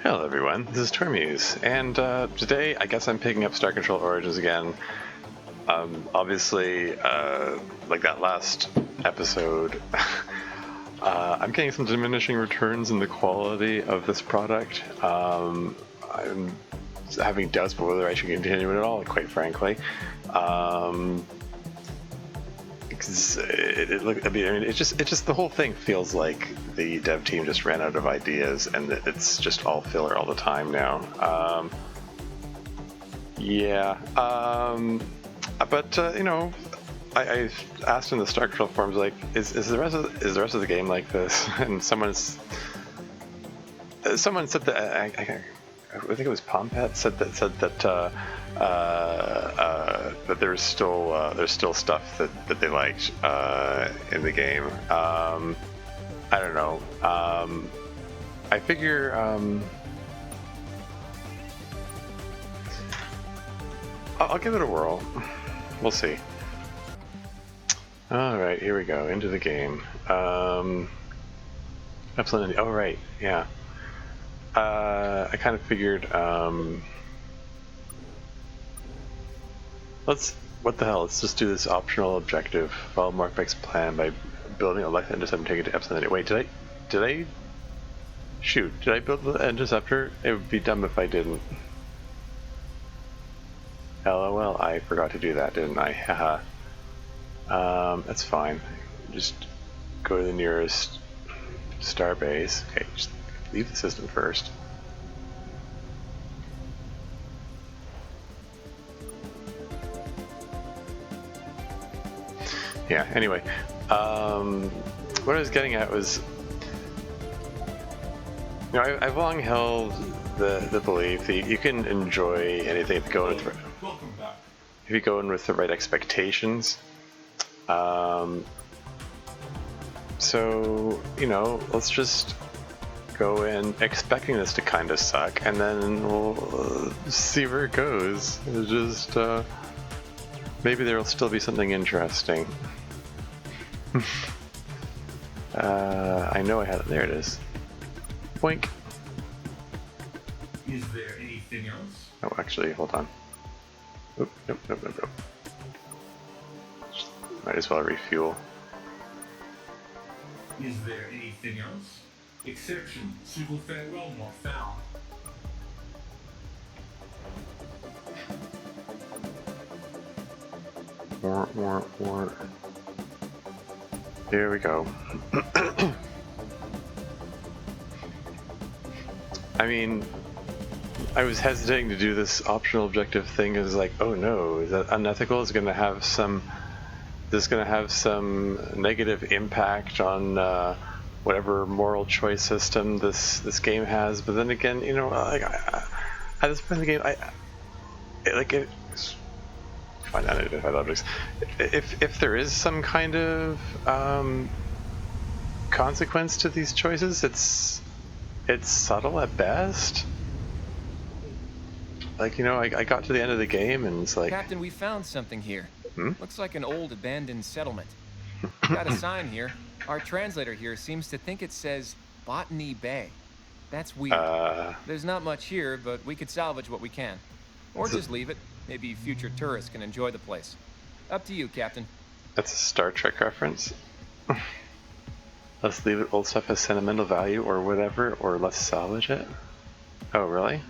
Hello everyone, this is Tormuse, and today I guess I'm picking up Star Control Origins again. Obviously, like that last episode, I'm getting some diminishing returns in the quality of this product. I'm having doubts about whether I should continue it at all, quite frankly. Because it's just the whole thing feels like the dev team just ran out of ideas, and it's just all filler all the time now. But I asked in the Star Control forums, like, is the rest of the game like this? And someone said that I think it was Pompet said that there's still stuff that they liked in the game. I don't know. I figure I'll give it a whirl. We'll see. All right, here we go into the game. Absolutely. Oh right, yeah. I kind of figured. What the hell? Let's just do this optional objective. Follow Morkbeck's plan by building a light interceptor and take it to Epsilon. Wait, did I? Shoot, did I build the interceptor? It would be dumb if I didn't. LOL, I forgot to do that, didn't I? Haha. That's fine. Just go to the nearest star base. Okay, just leave the system first. Yeah, anyway, what I was getting at was, I've long held the belief that you can enjoy anything if you go in with the right expectations. So, let's just go in expecting this to kind of suck, and then we'll see where it goes. It's just, maybe there'll still be something interesting. I know I had it. There it is. Boink. Is there anything else? Oh, actually, hold on. Oop, nope. Might as well refuel. Is there anything else? Exception, civil farewell not found. More. Here we go. I mean, I was hesitating to do this optional objective thing. It was like, oh no, is that unethical? Is it going to have some negative impact on whatever moral choice system this game has? But then again, like at this point in the game, find unidentified objects. If there is some kind of consequence to these choices, it's subtle at best. Like, I got to the end of the game and it's like, Captain, we found something here. Hmm? Looks like an old abandoned settlement. Got a sign here. Our translator here seems to think it says Botany Bay. That's weird. There's not much here, but we could salvage what we can. Or just leave it. Maybe future tourists can enjoy the place. Up to you, Captain. That's a Star Trek reference. Let's leave it. Old stuff has sentimental value or whatever, or let's salvage it. Oh, really?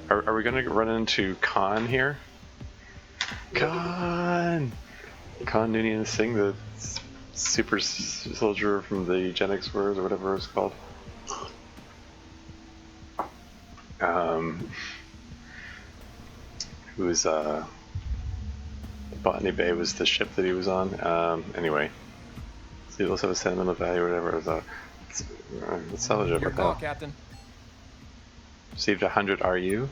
Are we going to run into Khan here? Khan Noonien Singh, the super soldier from the Gen X Wars or whatever it's called. Who was Botany Bay was the ship that he was on. Anyway, so he also have a sentimental value or whatever. Let's salvage it. Your call, Captain. Received 100 RU.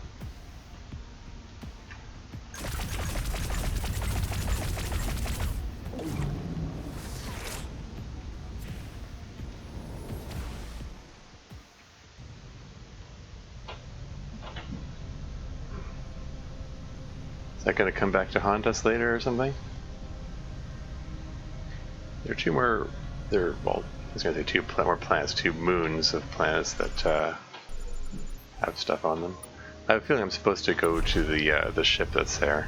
Is that going to come back to haunt us later or something? There are well, I was going to say two more planets, two moons of planets that have stuff on them. I have a feeling I'm supposed to go to the ship that's there.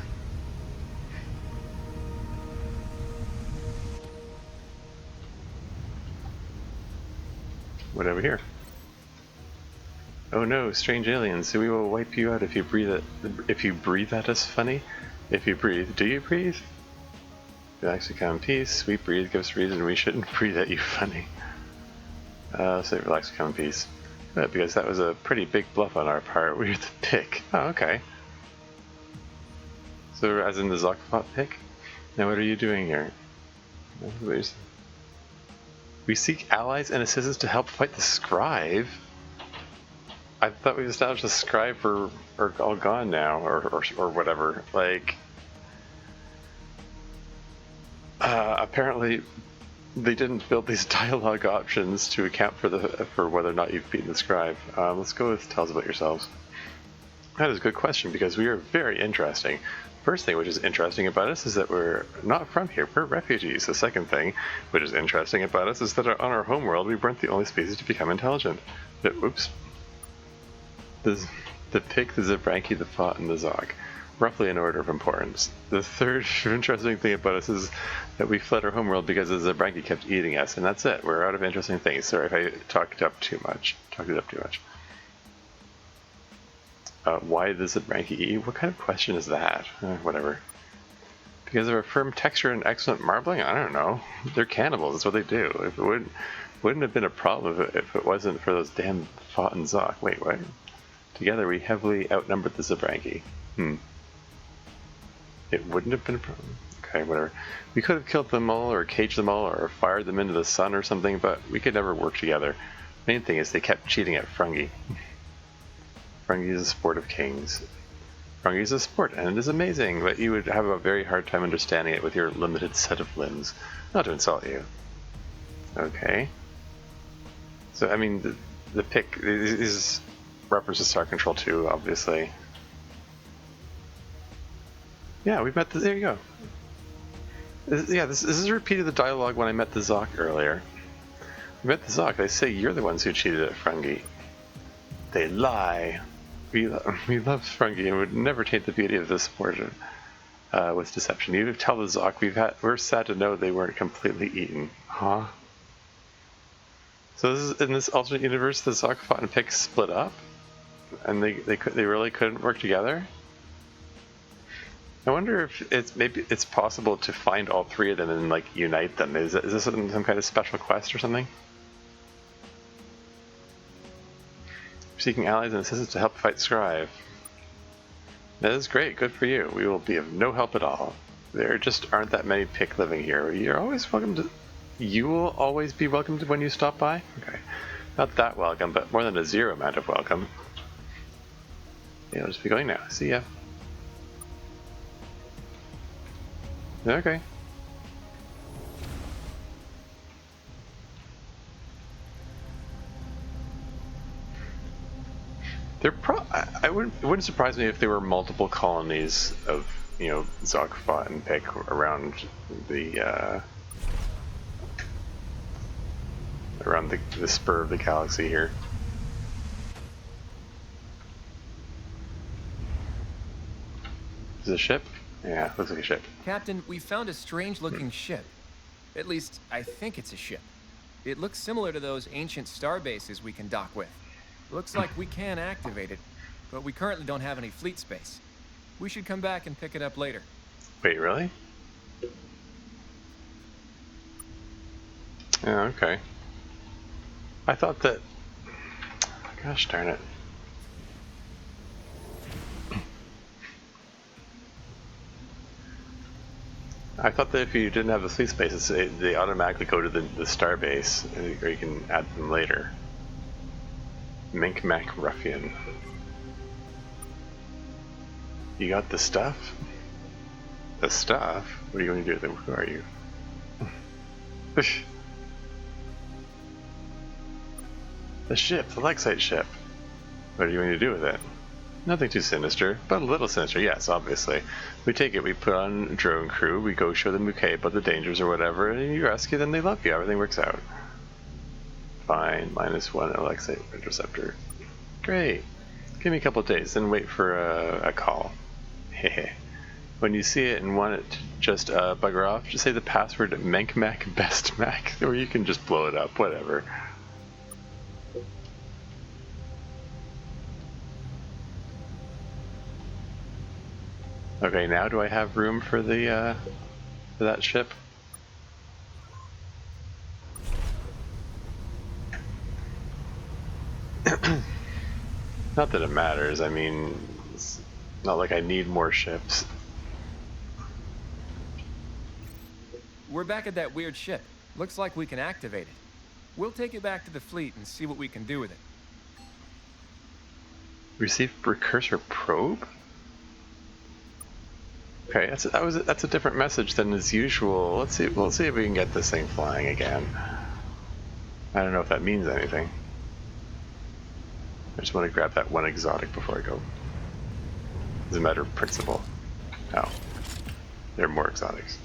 What over here? Oh no, strange aliens! We will wipe you out if you breathe at us. Funny. If you breathe, do you breathe? Relax and calm peace. We breathe gives reason we shouldn't breathe at you. Funny. Let's say relax and calm peace. Because that was a pretty big bluff on our part. We're the pick. Oh, okay. So as in the Zokfot pick? Now what are you doing here? We seek allies and assistants to help fight the Scribe. I thought we established the Scribe are all gone now, or whatever. Like, apparently they didn't build these dialogue options to account for whether or not you've beaten the Scribe. Let's go with tell us about yourselves. That is a good question because we are very interesting. First thing which is interesting about us is that we're not from here, we're refugees. The second thing which is interesting about us is that on our homeworld we weren't the only species to become intelligent. But, oops. The pig, the Zabranki, the Fot, and the Zog. Roughly in order of importance. The third interesting thing about us is that we fled our homeworld because the Zabranki kept eating us, and that's it. We're out of interesting things. Sorry if I talked it up too much. Why does Zabranki eat? What kind of question is that? Whatever. Because of a firm texture and excellent marbling? I don't know. They're cannibals, that's what they do. If it wouldn't have been a problem if it wasn't for those damn Fot and Zog. Wait, what? Together we heavily outnumbered the Zabranki. It wouldn't have been a problem. Okay, whatever. We could have killed them all, or caged them all, or fired them into the sun or something, but we could never work together. Main thing is they kept cheating at Frungi. Frungi is a sport of kings. Frungi is a sport, and it is amazing, but you would have a very hard time understanding it with your limited set of limbs. Not to insult you. Okay. So, I mean, the pick is reference to Star Control 2, obviously. Yeah, we met there you go. This is a repeat of the dialogue when I met the Zok earlier. We met the Zok, they say you're the ones who cheated at Frungi. They lie. We love Frungi and would never taint the beauty of this sport with deception. You tell the Zok we're sad to know they weren't completely eaten. Huh? So this is, in this alternate universe, the Zok, Fot, and Pick split up? And they really couldn't work together? I wonder if it's possible to find all three of them and like unite them. Is this some kind of special quest or something? Seeking allies and assistants to help fight Scribe. That is great, good for you. We will be of no help at all. There just aren't that many Pick living here. You're always welcome to. You will always be welcomed when you stop by? Okay. Not that welcome, but more than a zero amount of welcome. Yeah, I'll just be going now. See ya. Okay. It wouldn't surprise me if there were multiple colonies of, Zog, Fot, and Pick around the spur of the galaxy here. Is it a ship? Yeah, looks like a ship. Captain, we found a strange-looking ship. At least, I think it's a ship. It looks similar to those ancient star bases we can dock with. Looks like we can activate it, but we currently don't have any fleet space. We should come back and pick it up later. Wait, really? Yeah, okay. I thought that... Gosh darn it. I thought that if you didn't have the fleet space, they automatically go to the star base, or you can add them later. Mink Mac Ruffian. You got the stuff? The stuff? What are you going to do with it? Who are you? The ship, the Lexite ship. What are you going to do with it? Nothing too sinister, but a little sinister, yes, obviously. We take it, we put on a drone crew, we go show them okay about the dangers or whatever, and you rescue them, they love you, everything works out. Fine, -1 Alexite interceptor. Great. Give me a couple of days, then wait for a call. Hehe. When you see it and want it to just bugger off, just say the password menkmacbestmac, or you can just blow it up, whatever. Okay, now do I have room for the for that ship? Not that it matters. I mean, it's not like I need more ships. We're back at that weird ship. Looks like we can activate it. We'll take it back to the fleet and see what we can do with it. Receive precursor probe? Okay, that's a different message than as usual. We'll see if we can get this thing flying again. I don't know if that means anything. I just want to grab that one exotic before I go. As a matter of principle. Oh. There are more exotics.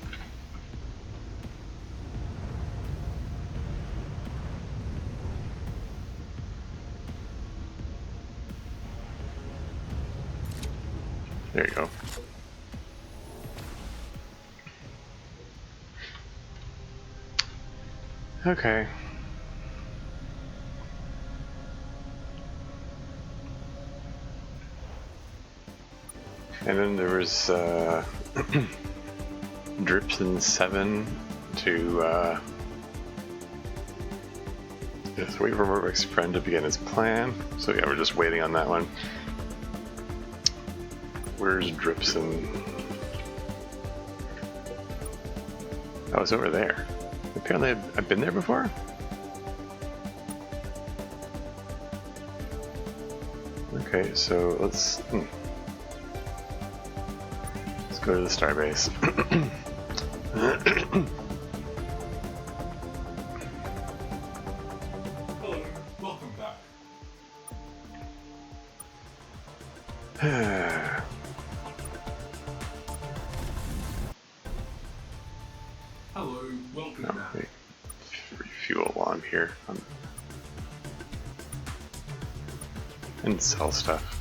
There you go. Okay. And then there was Drips and 7 to just wait for Murdoch's friend to begin his plan. So yeah, we're just waiting on that one. Where's Dripson? Oh, it's over there. Apparently I've been there before? Okay, so let's go to the starbase. Hello, welcome back. Hello, welcome back. Wait. Refuel while I'm here. And sell stuff.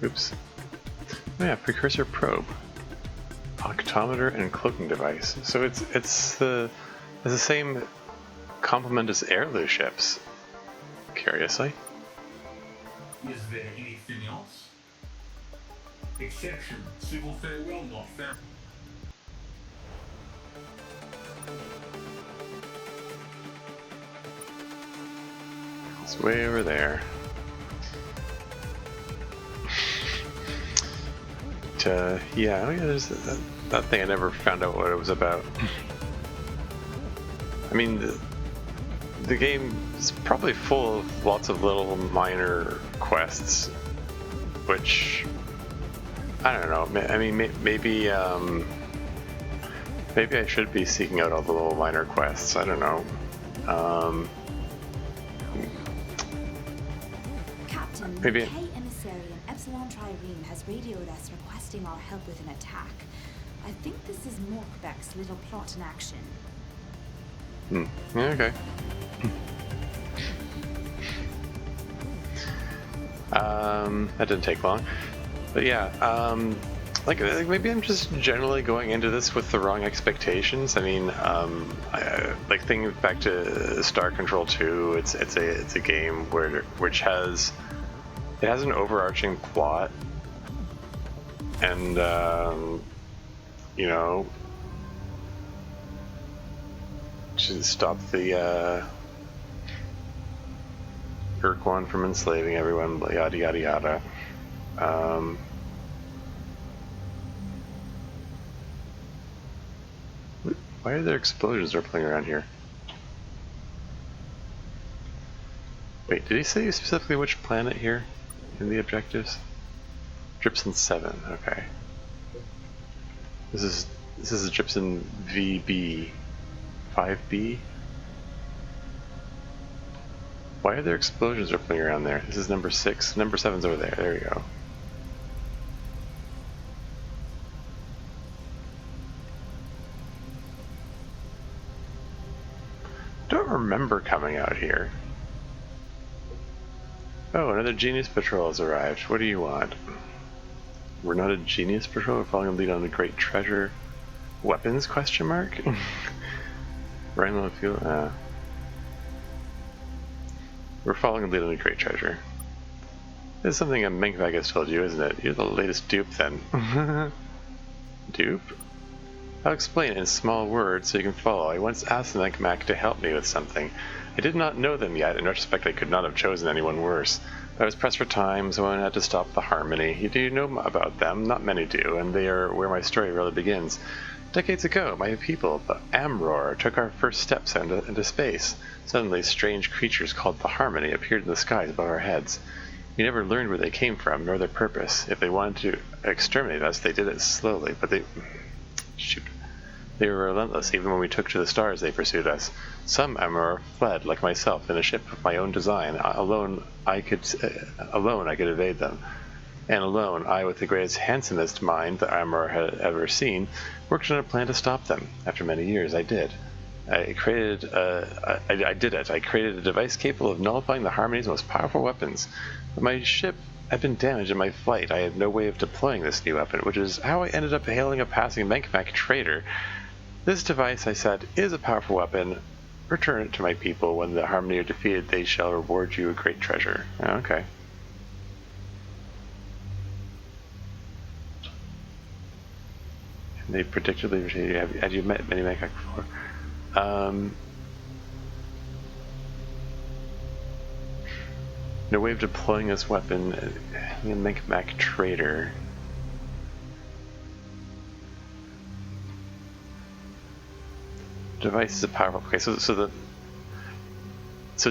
Oops. Oh yeah, precursor probe. Octometer and cloaking device. So it's the same complement as airloo ships. Curiously. Is there anything else? Exception, civil farewell not found. It's way over there. Yeah, oh yeah, there's that thing I never found out what it was about. I mean, the game is probably full of lots of little minor quests, which I don't know. I mean, maybe I should be seeking out all the little minor quests. I don't know. Captain, maybe. the K emissary in Epsilon Trireme has radioed us requesting our help with an attack. I think this is Morkbeck's little plot in action. Yeah, okay. That didn't take long, but yeah, like maybe I'm just generally going into this with the wrong expectations. I mean, like thinking back to Star Control 2, it's a game which has an overarching plot, and you know, to stop the Urquan from enslaving everyone, yada yada yada. Why are there explosions rippling around here? Wait, did he say specifically which planet here in the objectives? Dripson 7, okay. This is a Dripson VB 5B. Why are there explosions rippling around there? This is number 6. Number 7's over there. There we go. Don't remember coming out here. Oh, another Genius Patrol has arrived. What do you want? We're not a Genius Patrol. We're following a lead on a great treasure. Weapons? Question mark. Right on the field. We're following a lead on a great treasure. This is something a Minkbag has told you, isn't it? You're the latest dupe, then. Dupe? I'll explain it in small words so you can follow. I once asked the Minkbag to help me with something. I did not know them yet. In retrospect, I could not have chosen anyone worse. I was pressed for time, so I had to stop the Harmony. You do know about them? Not many do, and they are where my story really begins. Decades ago, my people, the Amror, took our first steps into space. Suddenly, strange creatures called the Harmony appeared in the skies above our heads. We never learned where they came from, nor their purpose. If they wanted to exterminate us, they did it slowly, but they were relentless. Even when we took to the stars, they pursued us. Some Amror fled, like myself, in a ship of my own design. Alone, I could evade them. And alone, I, with the greatest, handsomest mind the Amror had ever seen, worked on a plan to stop them. After many years, I did. I created it. I created a device capable of nullifying the Harmony's most powerful weapons. But my ship had been damaged in my flight. I had no way of deploying this new weapon, which is how I ended up hailing a passing Minkbag trader. This device, I said, is a powerful weapon. Return it to my people. When the Harmony are defeated, they shall reward you a great treasure. Oh, okay. They particularly appreciate you. Had you met many Minkbag before? No way of deploying this weapon. A Minkbag trader. Device is a powerful. Okay, so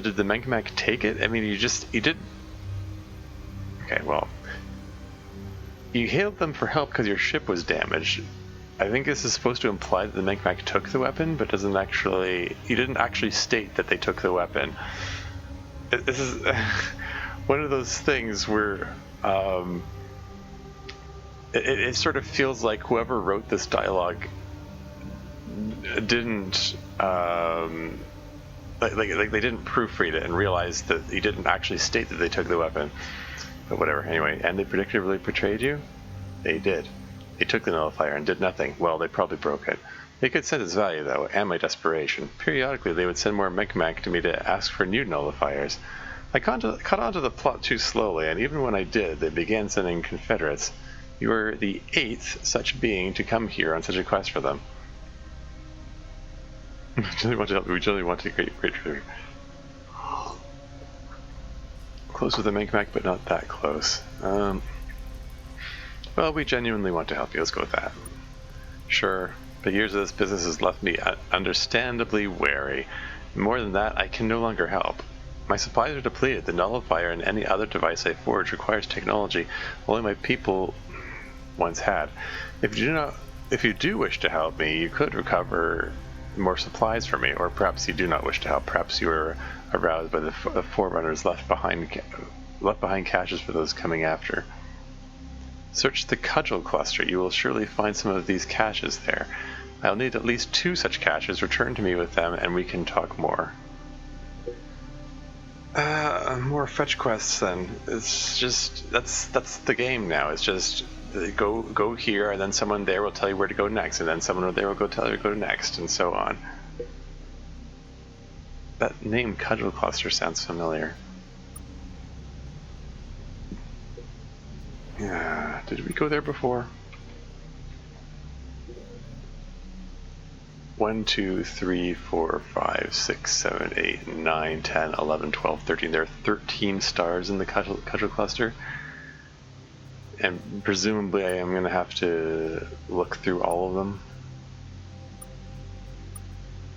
did the Minkbag take it? I mean, you did. Okay, well, you hailed them for help because your ship was damaged. I think this is supposed to imply that the Minkbag took the weapon, but doesn't actually. You didn't actually state that they took the weapon. This is one of those things where it sort of feels like whoever wrote this dialogue didn't like they didn't proofread it and realize that he didn't actually state that they took the weapon. But whatever. Anyway, and they predictably betrayed you? They did. They took the nullifier and did nothing. Well, they probably broke it. They could sense its value, though, and my desperation. Periodically, they would send more Minkbag to me to ask for new nullifiers. I caught on to the plot too slowly, and even when I did, they began sending Confederates. You were the 8th such being to come here on such a quest for them. We really want to help. We really want to great treasure. Close with the Minkbag, but not that close. Well, we genuinely want to help you. Let's go with that. Sure, but years of this business has left me understandably wary. More than that, I can no longer help. My supplies are depleted. The nullifier and any other device I forge requires technology only my people once had. If you do wish to help me, you could recover more supplies for me, or perhaps you do not wish to help. Perhaps you are aroused by the forerunners left behind caches for those coming after. Search the Cudgel cluster. You will surely find some of these caches there. I'll need at least 2 such caches. Return to me with them, and we can talk more. More fetch quests then. It's just that's the game now. It's just go here, and then someone there will tell you where to go next, and then someone there will tell you where to go next, and so on. That name Cudgel cluster sounds familiar. Yeah, did we go there before? 1, 2, 3, 4, 5, 6, 7, 8, 9, 10, 11, 12, 13. There are 13 stars in the Cudgel cluster. And presumably I am going to have to look through all of them.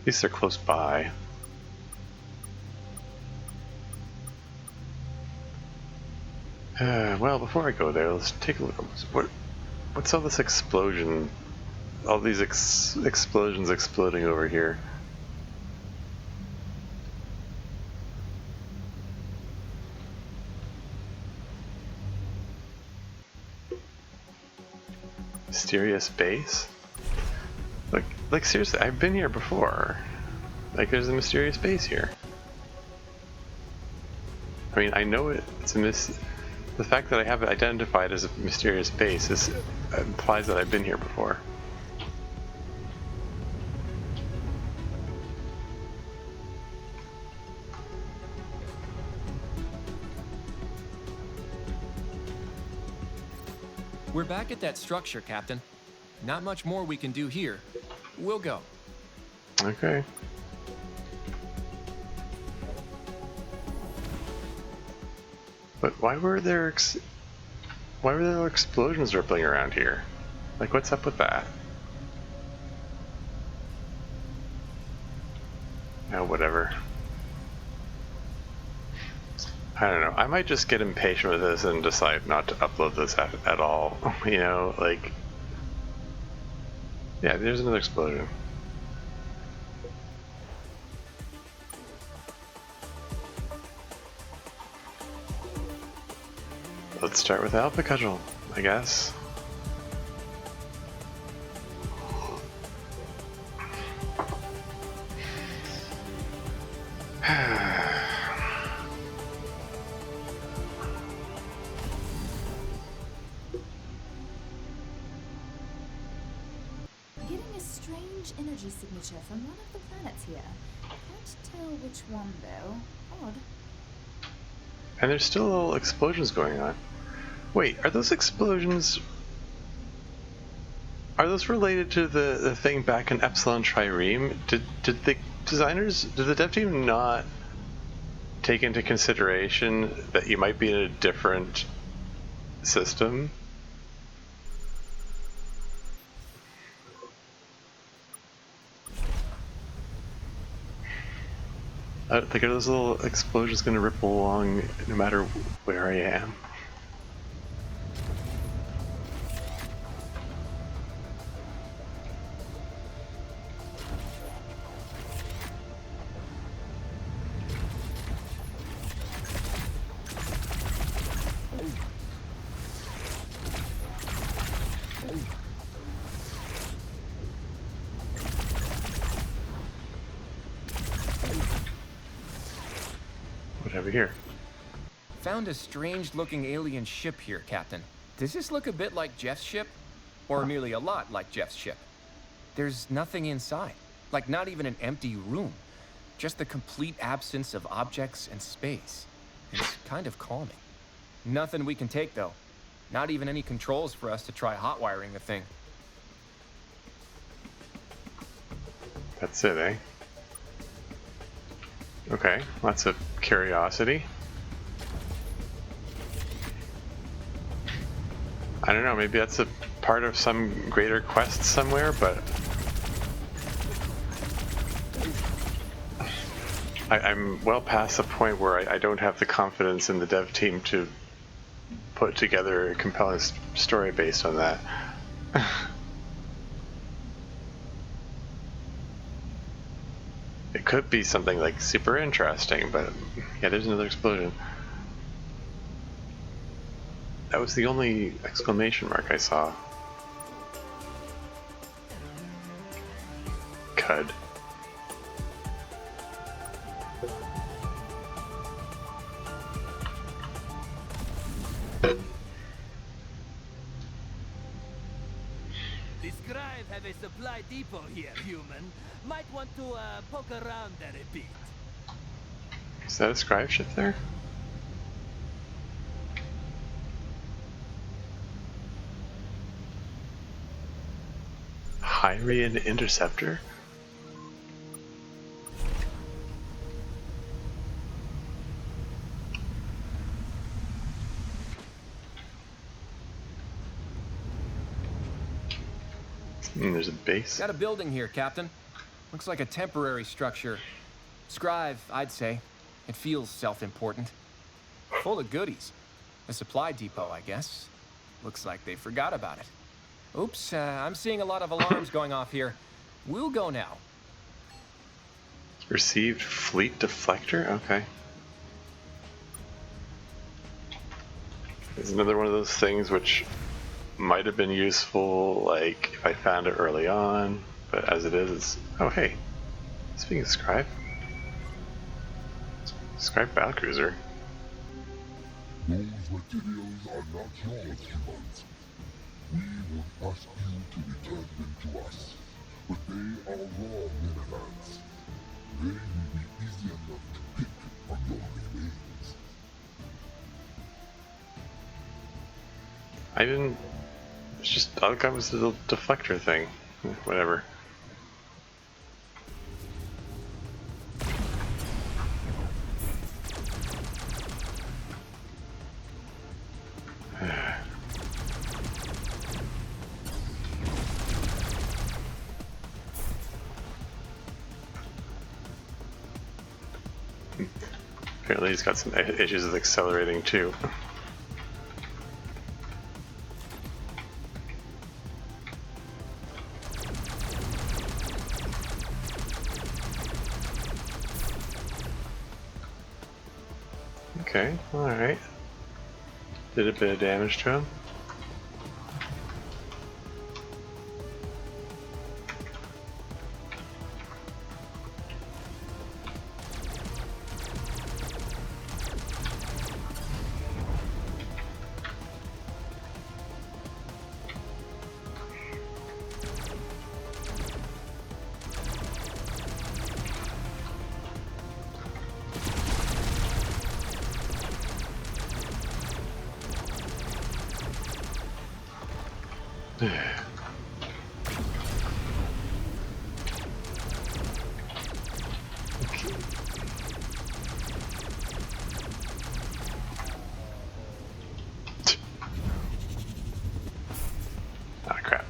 At least they're close by. Well, before I go there, let's take a look. What's all this explosion? All these explosions exploding over here. Mysterious base? Like seriously, I've been here before. Like, there's a mysterious base here. I mean, I know it's a the fact that I have it identified as a mysterious base implies that I've been here before. We're back at that structure, Captain. Not much more we can do here. We'll go. Okay. But why were there explosions rippling around here? Like, what's up with that? Oh, whatever. I don't know. I might just get impatient with this and decide not to upload this at all. You know, like... Yeah, there's another explosion. Let's start with Alpha Cudgel, I guess. Getting a strange energy signature from one of the planets here. Can't tell which one though. Odd. And there's still little explosions going on. Wait, are those explosions... Are those related to the thing back in Epsilon Trireme? Did the designers, did the dev team not take into consideration that you might be in a different system? Like, are those little explosions going to ripple along no matter where I am? What have we here? Found a strange-looking alien ship here, Captain. Does this look a bit like Jeff's ship? Or merely a lot like Jeff's ship? There's nothing inside. Like, not even an empty room. Just the complete absence of objects and space. It's kind of calming. Nothing we can take, though. Not even any controls for us to try hot-wiring the thing. That's it, eh? Okay, lots of curiosity. I don't know, maybe that's a part of some greater quest somewhere, but... I'm well past the point where I don't have the confidence in the dev team to put together a compelling story based on that. It could be something like super interesting, but yeah, there's another explosion. That was the only exclamation mark I saw. Cud. The Scribe have a supply depot here, human. Might want to poke around there a bit. Is that a scribe ship there? Hyrian Interceptor? There's a base. Got a building here, Captain. Looks like a temporary structure. Scribe, I'd say. It feels self-important. Full of goodies. A supply depot, I guess. Looks like they forgot about it. Oops, I'm seeing a lot of alarms going off here. We'll go now. Received fleet deflector? Okay. It's another one of those things which might have been useful, like, if I found it early on, but as it is, it's... Oh, hey. Speaking of Scribe. Scribe Battlecruiser. Those materials are not yours, humans. We would ask you to return them to us, but they are raw minerals. They will be easy enough to pick from your remains. I didn't... It's just... all it got was the little deflector thing. Whatever. Apparently he's got some issues with accelerating too. Okay, alright. Did a bit of damage to him. Ah, crap.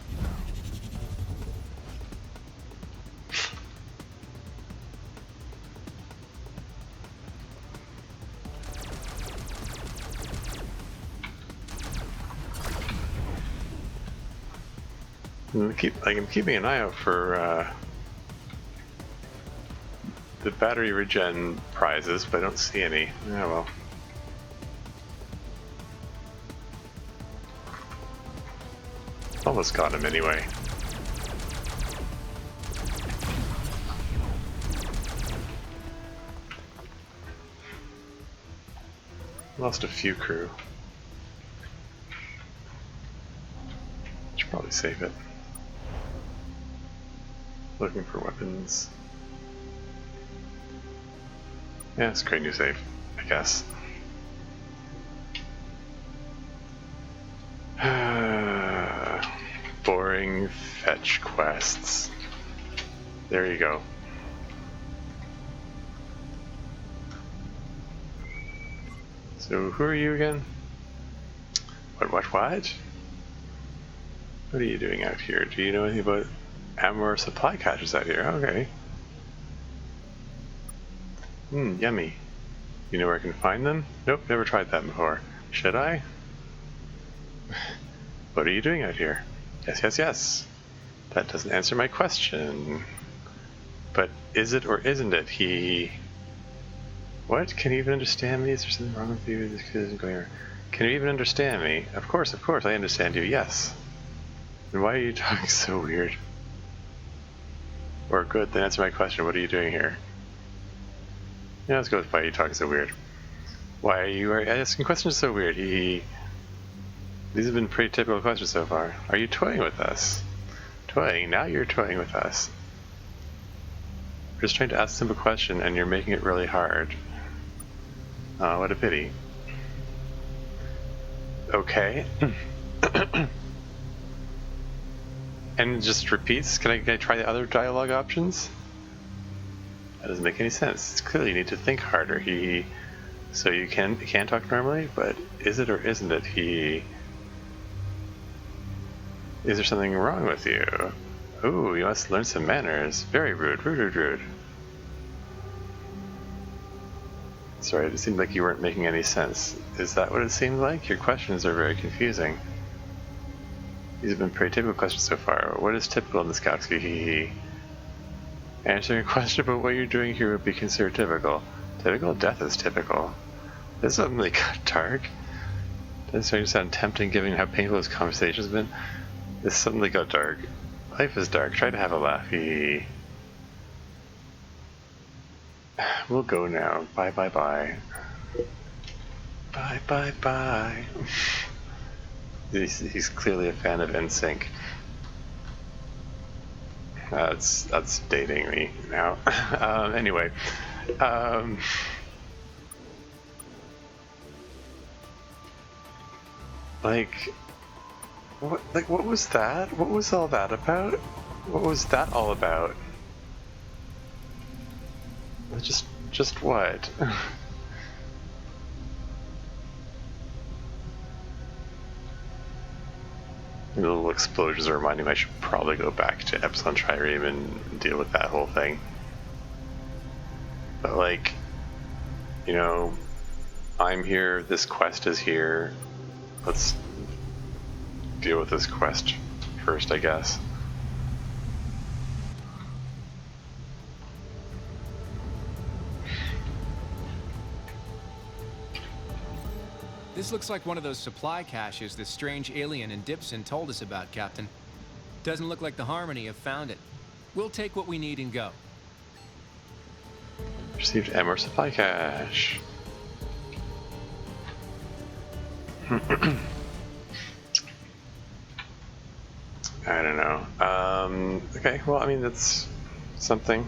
I'm keeping an eye out for the battery regen prizes, but I don't see any. Oh well. Almost got him anyway. Lost a few crew. Should probably save it. Looking for weapons. Yeah, it's a great new save, I guess. Boring fetch quests. There you go. So who are you again? What? What are you doing out here? Do you know anything about ammo supply caches out here? Okay. Yummy. You know where I can find them? Nope, never tried that before. Should I? What are you doing out here? Yes. That doesn't answer my question. But is it or isn't it? He... What? Can you even understand me? Is there something wrong with you? This kid isn't going here. Can you even understand me? Of course, I understand you, yes. Then why are you talking so weird? Or good, then answer my question, what are you doing here? Yeah, let's go with why are you talking so weird. Why are you asking questions so weird? These have been pretty typical questions so far. Are you toying with us? Toying? Now you're toying with us. We're just trying to ask a simple question and you're making it really hard. What a pity. Okay. And it just repeats? Can I try the other dialogue options? That doesn't make any sense. It's clearly you need to think harder. So you can talk normally, but is it or isn't it? Is there something wrong with you? Ooh, you must learn some manners. Very rude. Rude. Sorry, it seemed like you weren't making any sense. Is that what it seemed like? Your questions are very confusing. These have been pretty typical questions so far. What is typical in this galaxy? Answering a question about what you're doing here would be considered typical. Typical? Death is typical. This suddenly got dark. Doesn't sound tempting given how painful this conversation's been. This suddenly got dark. Life is dark. Try to have a laugh. We'll go now. Bye. Bye. Bye, bye, bye. He's clearly a fan of NSYNC. That's dating me now. Anyway, like, what was that? What was all that about? What was that all about? Just what? The little explosions are reminding me I should probably go back to Epsilon Trireme and deal with that whole thing. But like, you know, I'm here, this quest is here. Let's deal with this quest first, I guess. This looks like one of those supply caches the strange alien in Dipson told us about, Captain. Doesn't look like the Harmony have found it. We'll take what we need and go. Received MR supply cache. I don't know. Okay, well, I mean, that's something.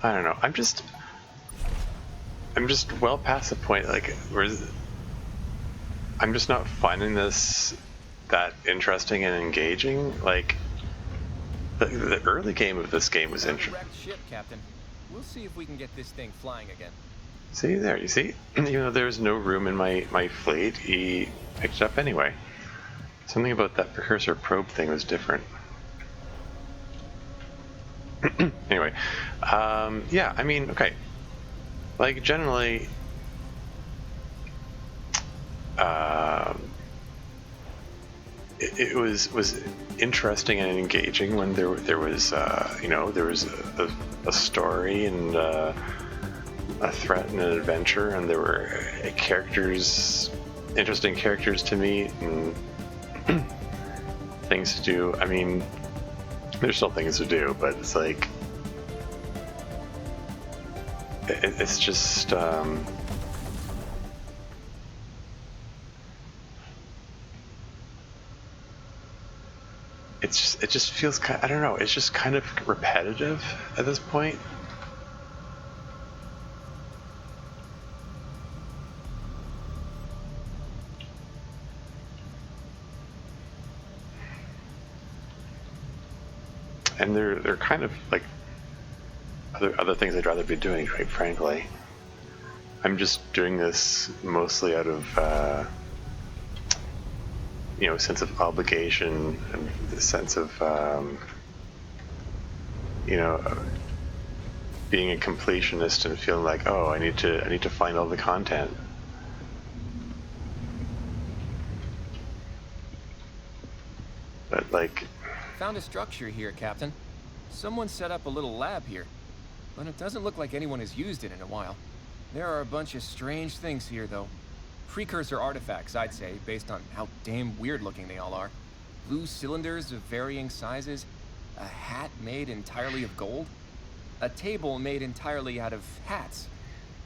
I don't know. I'm just well past the point. Like, I'm just not finding this that interesting and engaging. Like, the early game of this game was interesting. Wrecked ship, Captain. We'll see if we can get this thing flying again. See there, you see? Even though there's no room in my fleet, he picked it up anyway. Something about that precursor probe thing was different. Anyway, yeah, I mean, okay. Like, generally, it was interesting and engaging when there was you know, there was a story and a threat and an adventure, and there were characters, interesting characters to meet and things to do. I mean, there's still things to do, but it's like it's just it just feels kind, I don't know, it's just kind of repetitive at this point. And they're kind of like other things I'd rather be doing, quite frankly. I'm just doing this mostly out of you know, sense of obligation and the sense of you know, being a completionist and feeling like, oh, I need to find all the content. But like, Found a structure here, Captain. Someone set up a little lab here, but it doesn't look like anyone has used it in a while. There are a bunch of strange things here, though. Precursor artifacts, I'd say, based on how damn weird looking they all are. Blue cylinders of varying sizes, a hat made entirely of gold, a table made entirely out of hats,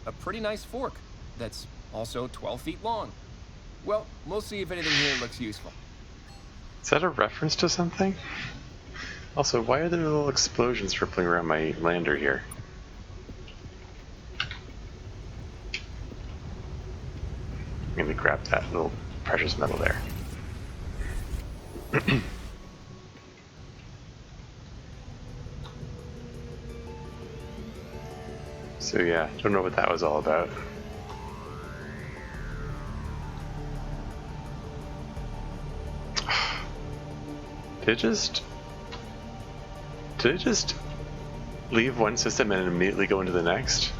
a pretty nice fork that's also 12 feet long. Well, we'll see if anything here looks useful. is that a reference to something? Also, why are there little explosions rippling around my lander here? I'm gonna grab that little precious metal there. So yeah, don't know what that was all about. Did it just leave one system and immediately go into the next?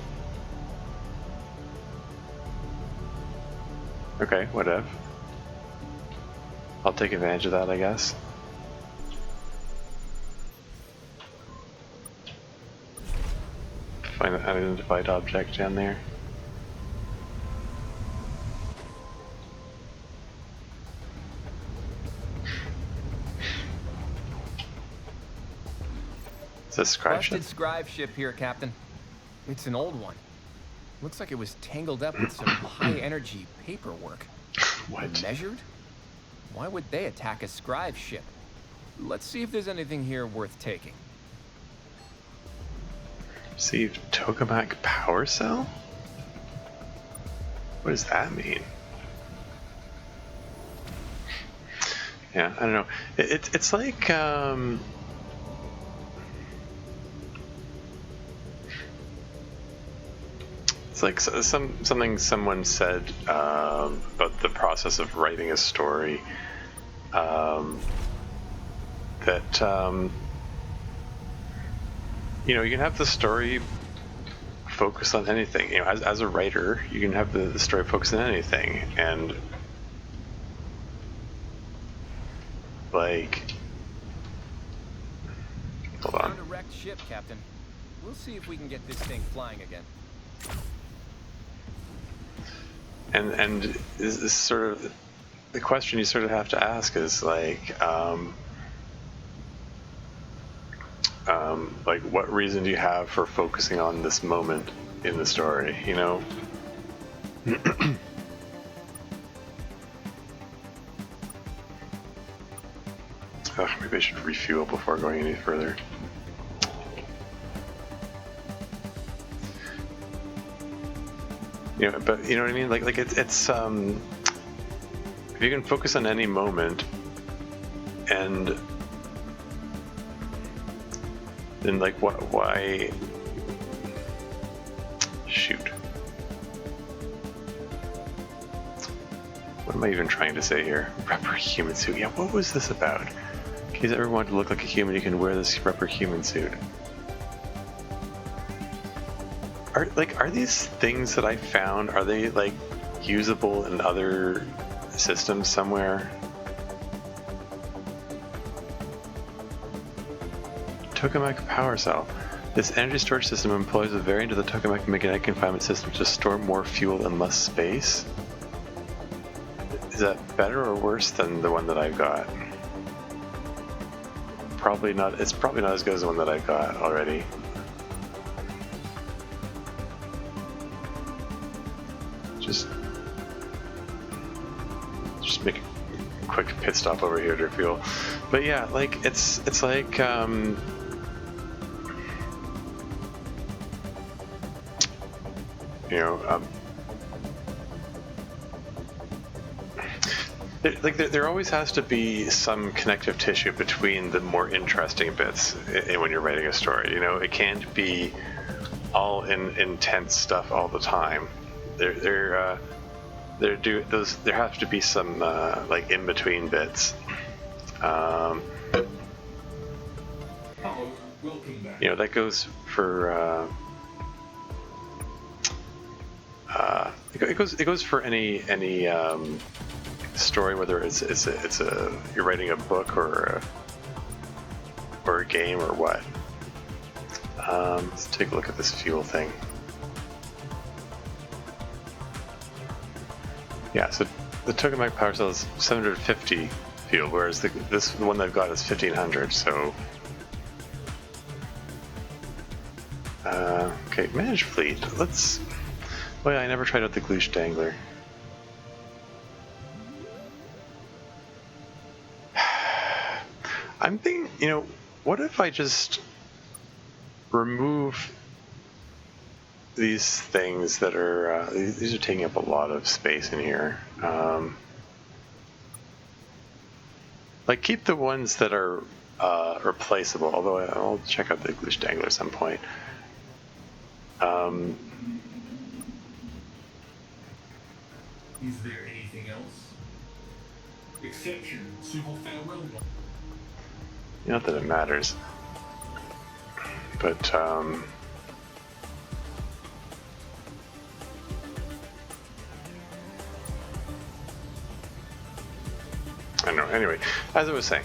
Okay, whatever. I'll take advantage of that, I guess. Find an unidentified object down there. It's a scribe ship. Busted scribe ship here, Captain. It's an old one. Looks like it was tangled up with some high-energy paperwork. What? Measured? Why would they attack a scribe ship? Let's see if there's anything here worth taking. Received tokamak power cell? What does that mean? Yeah, I don't know. It's like it's like something someone said about the process of writing a story. That you know, you can have the story focus on anything. You know, as a writer, you can have the story focus on anything, and like, hold on. Found a wrecked ship, Captain. We'll see if we can get this thing flying again. And is sort of the question you sort of have to ask is like what reason do you have for focusing on this moment in the story, you know? Maybe I should refuel before going any further. You know, but you know what I mean? Like it's if you can focus on any moment, and then like why? Shoot. What am I even trying to say here? Rubber human suit. Yeah, what was this about? In case ever wanted to look like a human, you can wear this rubber human suit. Are these things that I found, are they like usable in other systems somewhere? Tokamak power cell. This energy storage system employs a variant of the tokamak magnetic confinement system to store more fuel in less space. Is that better or worse than the one that I've got? Probably not. It's probably not as good as the one that I've got already. Just make a quick pit stop over here to refuel. But yeah, like it's like you know, there always has to be some connective tissue between the more interesting bits when you're writing a story. You know, it can't be all intense stuff all the time. There have to be some like in between bits. Welcome back. You know, that goes for it goes for any story, whether it's a you're writing a book or a game or what. Let's take a look at this fuel thing. Yeah, so the tokamak power cell is 750 fuel, whereas the one I've got is 1500. So, okay, manage fleet. Let's. Oh yeah, I never tried out the Gloosh Dangler. I'm thinking, you know, what if I just remove these things that are these are taking up a lot of space in here. Like keep the ones that are replaceable, although I'll check out the Gloosh Dangler at some point. Is there anything else? Exception, civil farewell. Not that it matters, but I don't know. Anyway, as I was saying,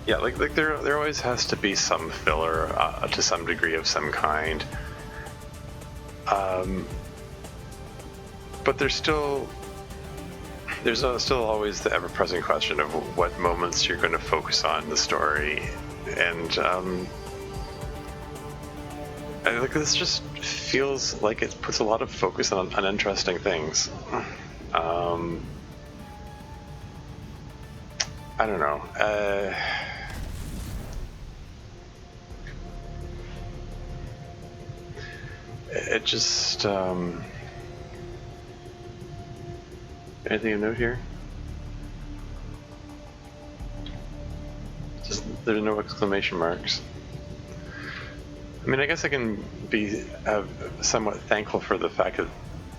yeah, like there always has to be some filler to some degree of some kind. But there's still always the ever-present question of what moments you're going to focus on in the story. and like this just feels like it puts a lot of focus on uninteresting things. I don't know. It just anything to note here? Just there's no exclamation marks. I mean, I guess I can be somewhat thankful for the fact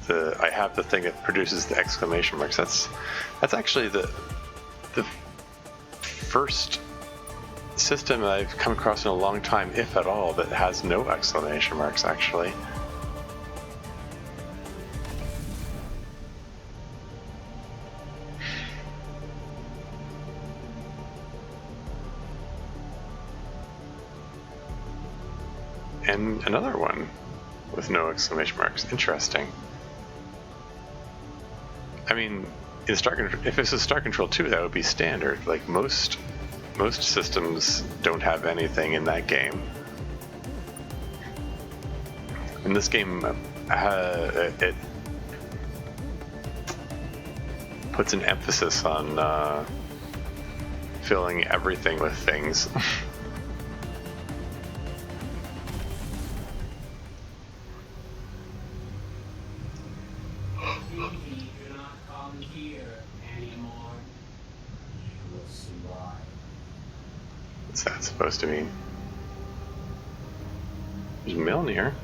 that I have the thing that produces the exclamation marks. That's actually the first system that I've come across in a long time, if at all, that has no exclamation marks, actually. And another one with no exclamation marks. Interesting. I mean, in if this is Star Control 2, that would be standard. Like most systems don't have anything in that game. In this game, it puts an emphasis on filling everything with things. What's that supposed to mean? There's Milner.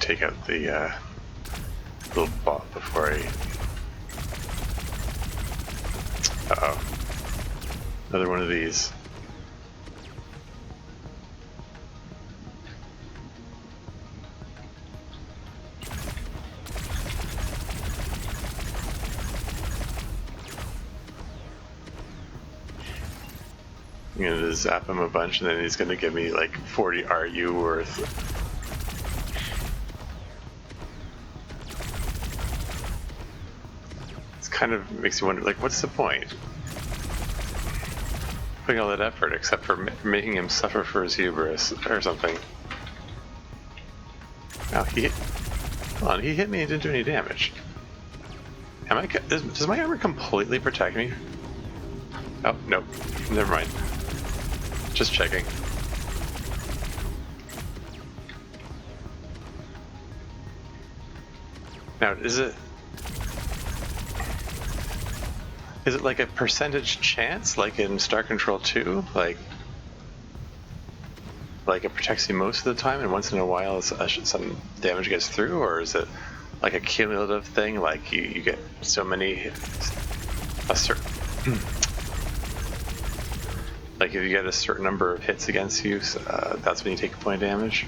Take out the little bot before I... Uh-oh. Another one of these. I'm gonna zap him a bunch and then he's gonna give me like 40 RU worth. Kind of makes you wonder, like, what's the point? Putting all that effort, except for making him suffer for his hubris or something. Oh, hold on, he hit me and didn't do any damage. Does my armor completely protect me? Oh, nope. Never mind. Just checking. Now, is it like a percentage chance, like in Star Control 2? Like it protects you most of the time, and once in a while some damage gets through? Or is it like a cumulative thing, like you get so many, a certain, like if you get a certain number of hits against you, that's when you take a point of damage?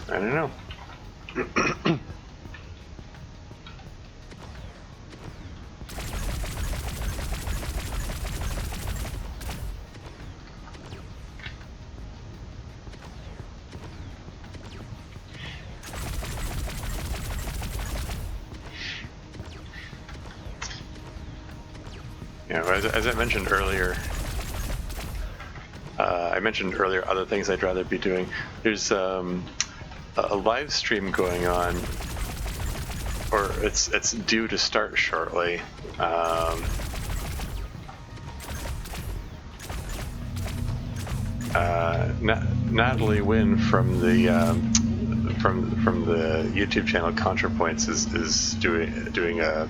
I don't know. Yeah, as I mentioned earlier, other things I'd rather be doing. There's a live stream going on, or it's due to start shortly. Natalie Wynn from the YouTube channel ContraPoints is doing a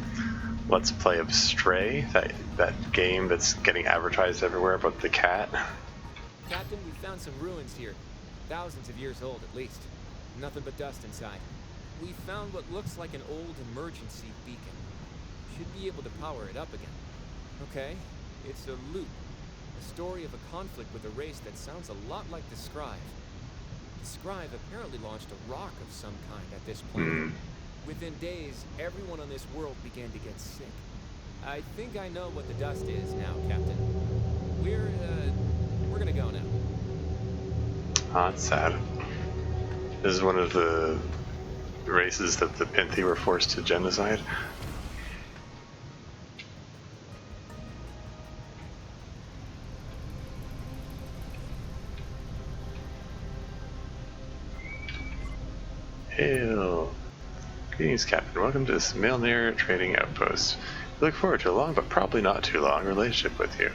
Let's Play of Stray, that game that's getting advertised everywhere about the cat. Captain, we found some ruins here. Thousands of years old, at least. Nothing but dust inside. We found what looks like an old emergency beacon. Should be able to power it up again. Okay, it's a loop. A story of a conflict with a race that sounds a lot like the Scribe. The Scribe apparently launched a rock of some kind at this point. Within days, everyone on this world began to get sick. I think I know what the dust is now, Captain. We're gonna go now. Oh, that's sad. This is one of the races that the Pinthi were forced to genocide. Hail! Greetings, Captain. Welcome to this Milner trading outpost. We look forward to a long, but probably not too long, relationship with you.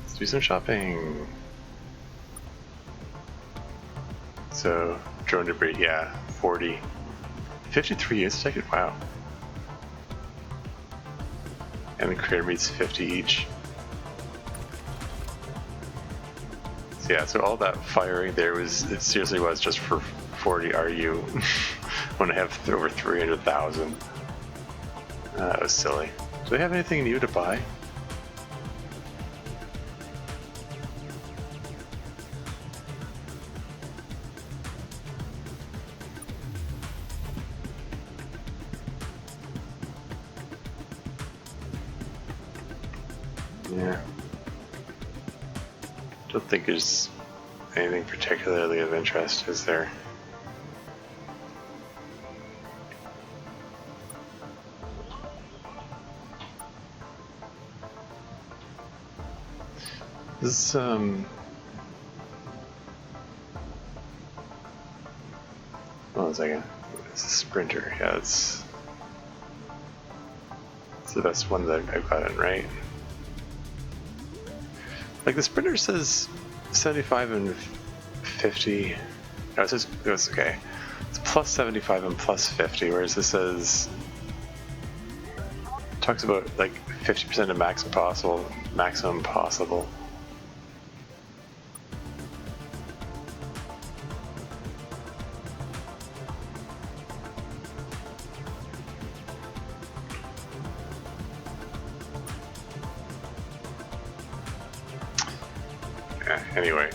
Let's do some shopping. So, drone debris, yeah, 40. 53 units taken, wow. And the crater meets 50 each. So yeah, so all that firing there was, it seriously was just for 40 RU when I have over 300,000. That was silly. Do they have anything new to buy? Yeah. Don't think there's anything particularly of interest, is there? This, hold on a second. It's a Sprinter. Yeah, it's the best one that I've gotten, right? Like, the Sprinter says 75 and 50. No, it says, it's okay. It's plus 75 and plus 50, whereas this says, talks about like 50% of maximum possible. Anyway.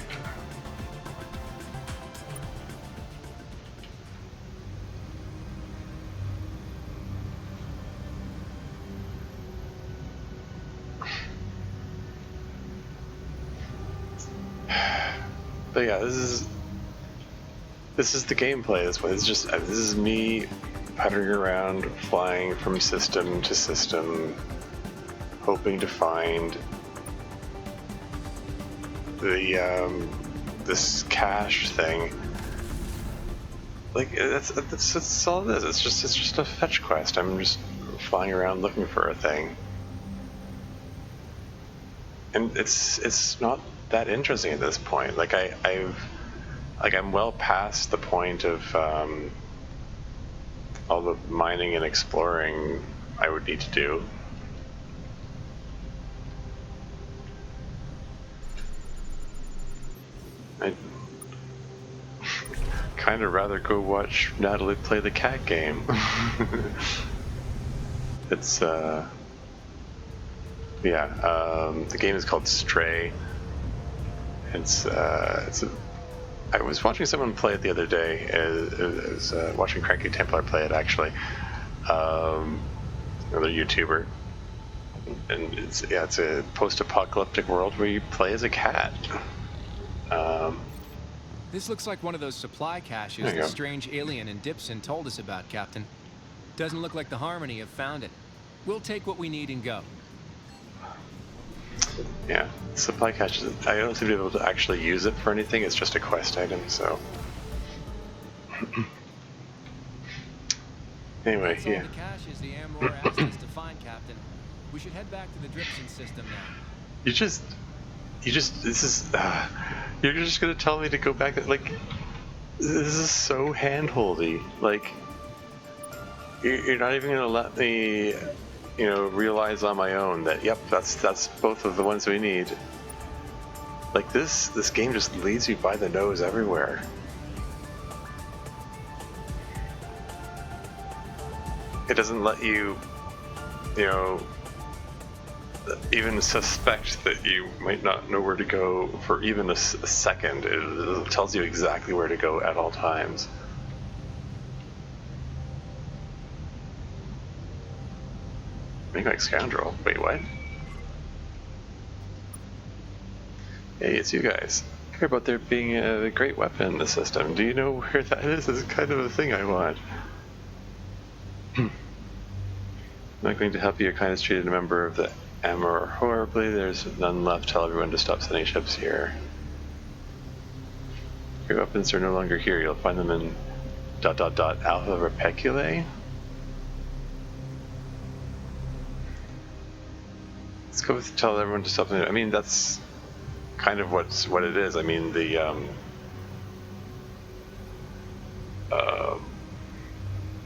But yeah, this is the gameplay. This is me puttering around, flying from system to system, hoping to find the this cache thing. Like that's all it is. It's just a fetch quest. I'm just flying around looking for a thing, and it's not that interesting at this point. Like I'm well past the point of all the mining and exploring I would need to do. I'd kind of rather go watch Natalie play the cat game. It's the game is called Stray. I was watching someone play it the other day. I was watching Cranky Templar play it, actually. Another YouTuber. And it's a post-apocalyptic world where you play as a cat. This looks like one of those supply caches the strange alien in Dipson told us about, Captain. Doesn't look like the Harmony have found it. We'll take what we need and go. Yeah, supply caches. I don't seem to be able to actually use it for anything. It's just a quest item, so. Anyway, That's all the caches the Amror asked us to find, Captain. We should head back to the Dripson system now. You're just gonna tell me to go back. Like, this is so handholdy. Like, you're not even gonna let me, realize on my own that yep, that's both of the ones we need. Like this game just leads you by the nose everywhere. It doesn't let you, you know, even suspect that you might not know where to go for even a second. It tells you exactly where to go at all times. Like scoundrel. Wait, what? Hey, it's you guys. I heard about there being a great weapon in the system. Do you know where that is? It's kind of a thing I want. I'm not going to help you. Your kindness treated a member of the Amor horribly. There's none left. Tell everyone to stop sending ships here. Your weapons are no longer here. You'll find them in ... Alpha Repeculae. Let's go with tell everyone to stop. I mean, that's kind of what it is. I mean, the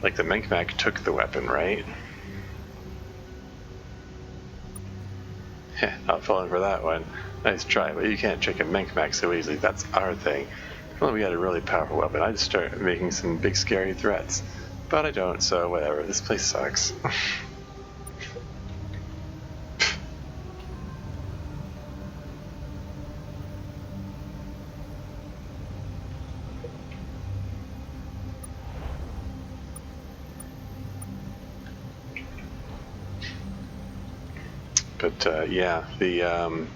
like the Menkmak took the weapon, right? Not falling for that one. Nice try, but you can't trick a Menkmak so easily. That's our thing. If only we had a really powerful weapon, I'd start making some big scary threats. But I don't, so whatever. This place sucks. But yeah, the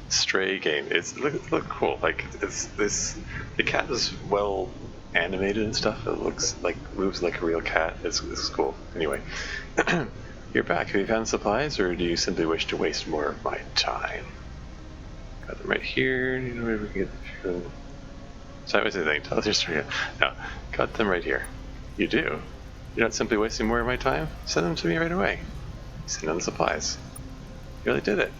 Stray game. It's look cool. Like it's this. The cat is well animated and stuff. It looks like moves like a real cat. It's cool. Anyway, you're back. Have you found supplies, or do you simply wish to waste more of my time? Got them right here. You know where we can get. Sorry, what's anything? Tell us your story. No, got them right here. You do. You're not simply wasting more of my time. Send them to me right away. Send them the supplies. You really did it.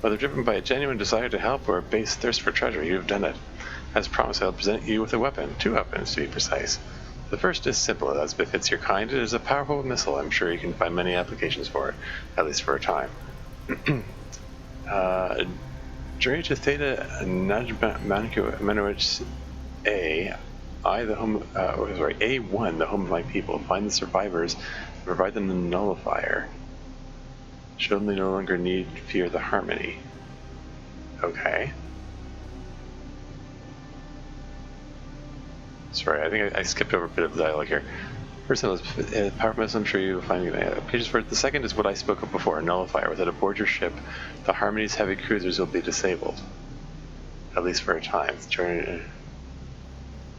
Whether driven by a genuine desire to help or a base thirst for treasure, you have done it. As promised, I'll present you with a weapon. 2 weapons, to be precise. The first is simple, as befits your kind. It is a powerful missile. I'm sure you can find many applications for it, at least for a time. Journey to Theta Manowitz A. A1, the home of my people. Find the survivors and provide them the nullifier. Show them they no longer need fear the harmony. Okay. Sorry, I think I skipped over a bit of the dialogue here. First one was powerful missile. I'm sure you'll find pages for it. The second is what I spoke of before, a nullifier. Without aboard your ship, the Harmony's heavy cruisers will be disabled. At least for a time. Theta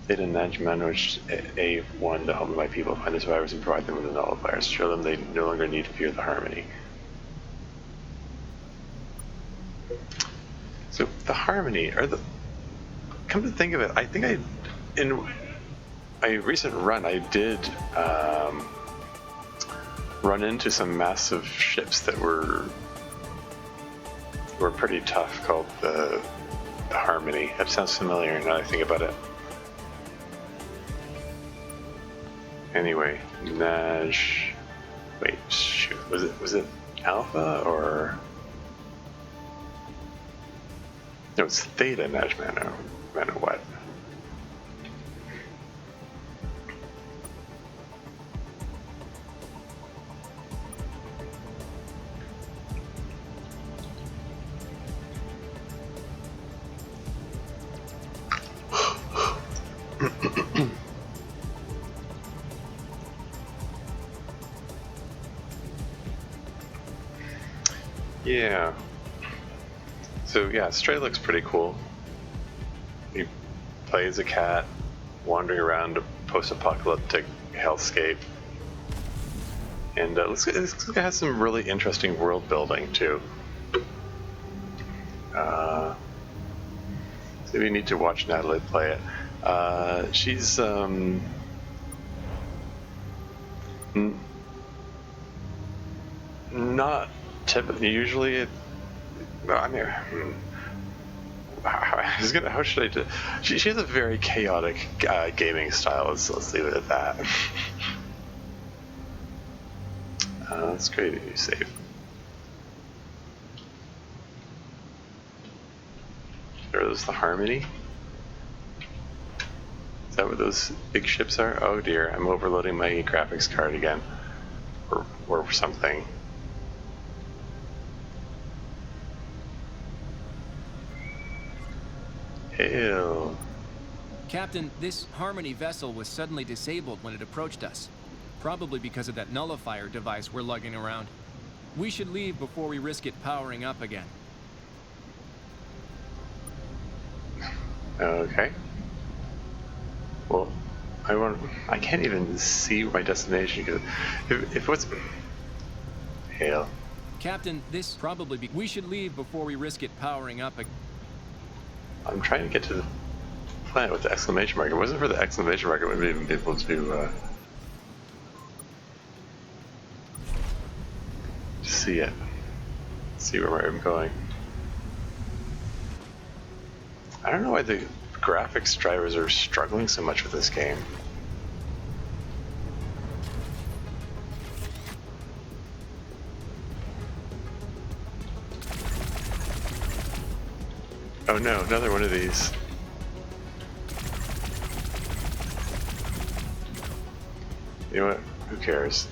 Manowitz A1, the home of my people. Find the survivors and provide them with the nullifiers. Show them they no longer need fear the harmony. So the harmony, or the, come to think of it, I think in a recent run I did run into some massive ships that were pretty tough, called the Harmony. That sounds familiar now that I think about it. Anyway, Naj, wait, shoot, was it Alpha or? No, it's Theta Najmano. Mano what? Yeah. So yeah, Stray looks pretty cool. You play as a cat, wandering around a post-apocalyptic hellscape, and looks like it has some really interesting world building too. So we need to watch Natalie play it. She's not typically. Usually, I mean. How should I do? She has a very chaotic gaming style. Let's leave it at that. That's great that you save. those the Harmony? Is that what those big ships are? Oh dear, I'm overloading my graphics card again. Or something. Ew. Captain, this Harmony vessel was suddenly disabled when it approached us. Probably because of that nullifier device we're lugging around. We should leave before we risk it powering up again. Okay. Well, I can't even see my destination because if what's hail. Captain, this probably be. We should leave before we risk it powering up again. I'm trying to get to the planet with the exclamation mark. If it wasn't for the exclamation mark, I wouldn't even be able to see it. See where I'm going. I don't know why the graphics drivers are struggling so much with this game. Oh no, another one of these. You know what? Who cares?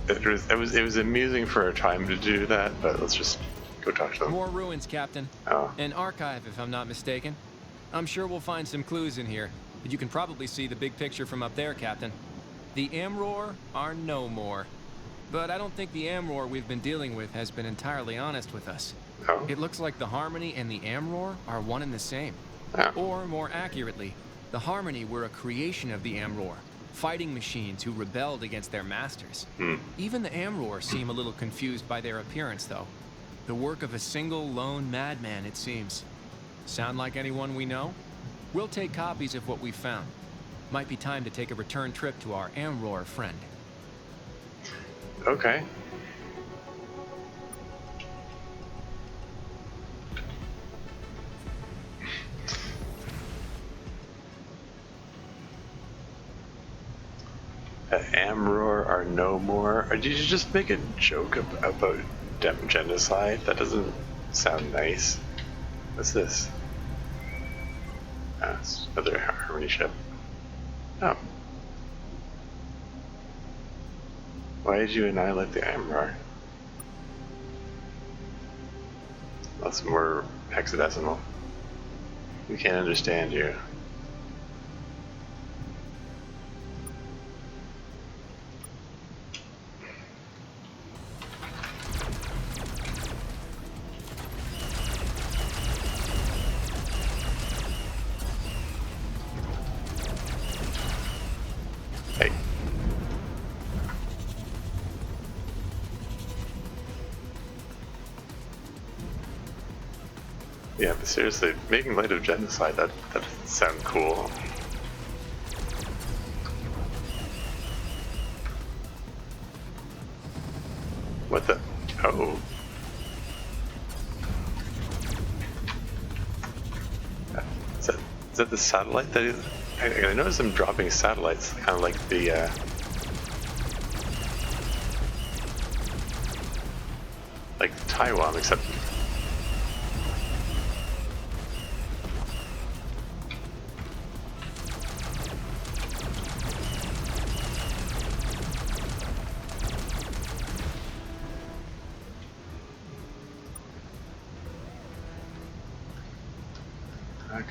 It was amusing for a time to do that, but let's just go talk to them. More ruins, Captain. Oh. An archive, if I'm not mistaken. I'm sure we'll find some clues in here, but you can probably see the big picture from up there, Captain. The Amror are no more. But I don't think the Amror we've been dealing with has been entirely honest with us. Oh. It looks like the Harmony and the Amror are one and the same. Oh. Or, more accurately, the Harmony were a creation of the Amror, fighting machines who rebelled against their masters. Even the Amror seem a little confused by their appearance, though. The work of a single lone madman, it seems. Sound like anyone we know? We'll take copies of what we found. Might be time to take a return trip to our Amror friend. Okay. Amror are no more. Or did you just make a joke about genocide? That doesn't sound nice. What's this? Ah, it's another Harmony ship. Oh. Why did you annihilate the Amror? That's more hexadecimal. We can't understand you. Hey. Yeah, but seriously, making light of genocide, that doesn't sound cool. What the? Oh. Is that the satellite that is? I noticed them dropping satellites, kind of like the Taiwan, except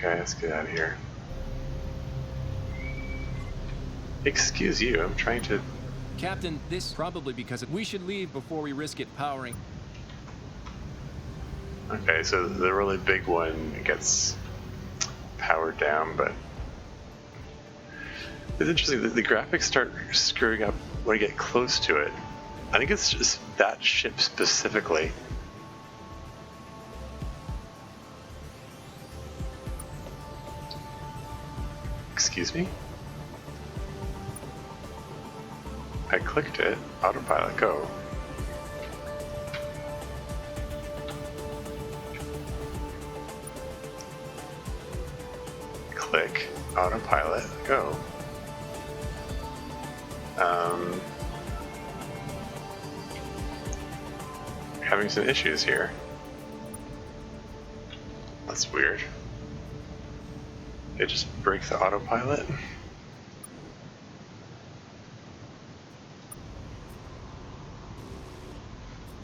okay, let's get out of here. Excuse you, I'm trying to... Captain, this probably because we should leave before we risk it powering. Okay, so the really big one gets powered down, but... It's interesting, the graphics start screwing up when I get close to it. I think it's just that ship specifically. Excuse me? I clicked it. Autopilot, go. Click. Autopilot, go. Having some issues here. That's weird. it just break the autopilot?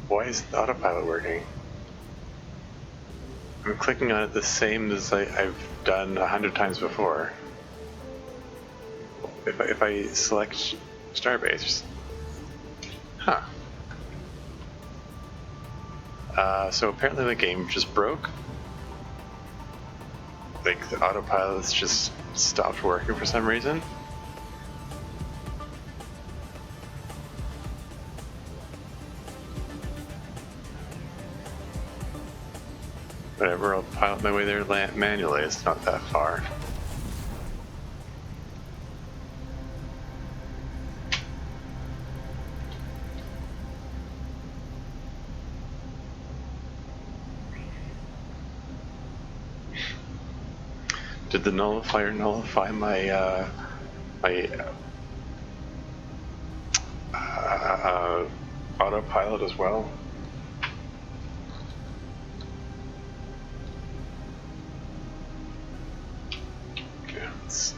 Why is the autopilot working? I'm clicking on it the same as I've done 100 times before. If I select Starbase, huh? So apparently the game just broke. Like the autopilot's just stopped working for some reason. Whatever, I'll pilot my way there manually. It's not that far. Did the nullifier nullify my autopilot as well? Okay, let's...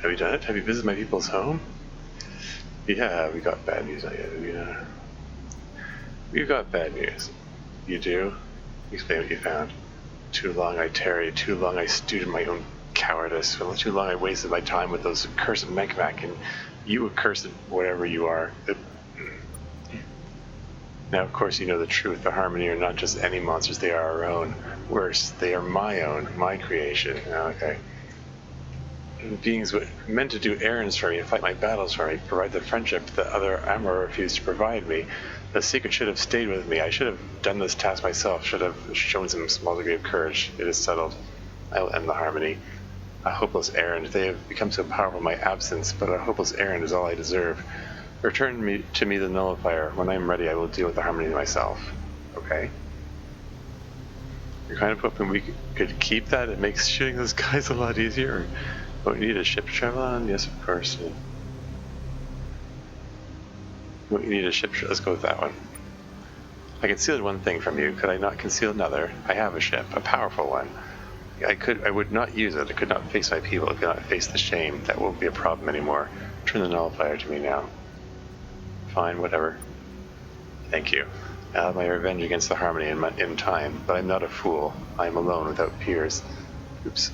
Have you done it? Have you visited my people's home? Yeah, we got bad news. Yeah. We've got bad news. You do? Explain what you found. Too long I tarried, too long I stewed in my own cowardice, too long I wasted my time with those accursed Mekmak, and you accursed whatever you are. Now, of course, you know the truth. The Harmony are not just any monsters, they are our own. Worse, they are my own, my creation. Okay. Beings meant to do errands for me, fight my battles for me, provide the friendship the other Amor refused to provide me. The secret should have stayed with me. I should have done this task myself, should have shown some small degree of courage. It is settled. I will end the Harmony. A hopeless errand. They have become so powerful in my absence, but a hopeless errand is all I deserve. Return to me the nullifier. When I am ready, I will deal with the Harmony myself. Okay. You're kind of hoping we could keep that? It makes shooting those guys a lot easier. Oh, you need a ship to travel on? Yes, of course. You need a ship. Let's go with that one. I concealed one thing from you. Could I not conceal another? I have a ship, a powerful one. I would not use it. I could not face my people. I could not face the shame. That won't be a problem anymore. Turn the nullifier to me now. Fine, whatever. Thank you. I'll have my revenge against the Harmony in time, but I'm not a fool. I am alone without peers. Oops.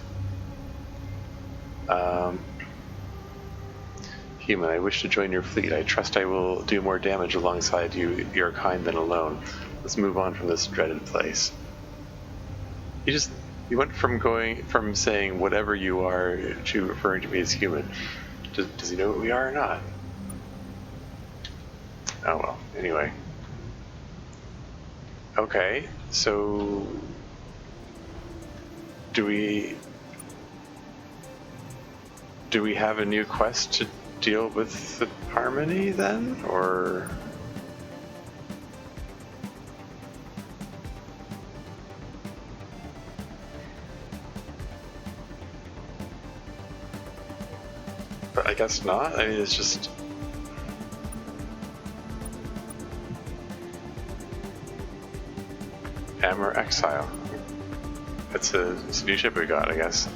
Human, I wish to join your fleet. I trust I will do more damage alongside you, your kind, than alone. Let's move on from this dreaded place. You went from saying whatever you are to referring to me as human. Does he know what we are or not? Oh well, anyway. Okay, so do we have a new quest to deal with the Harmony then, or? But I guess not. I mean, it's just. Amor Exile. It's a new ship we got, I guess.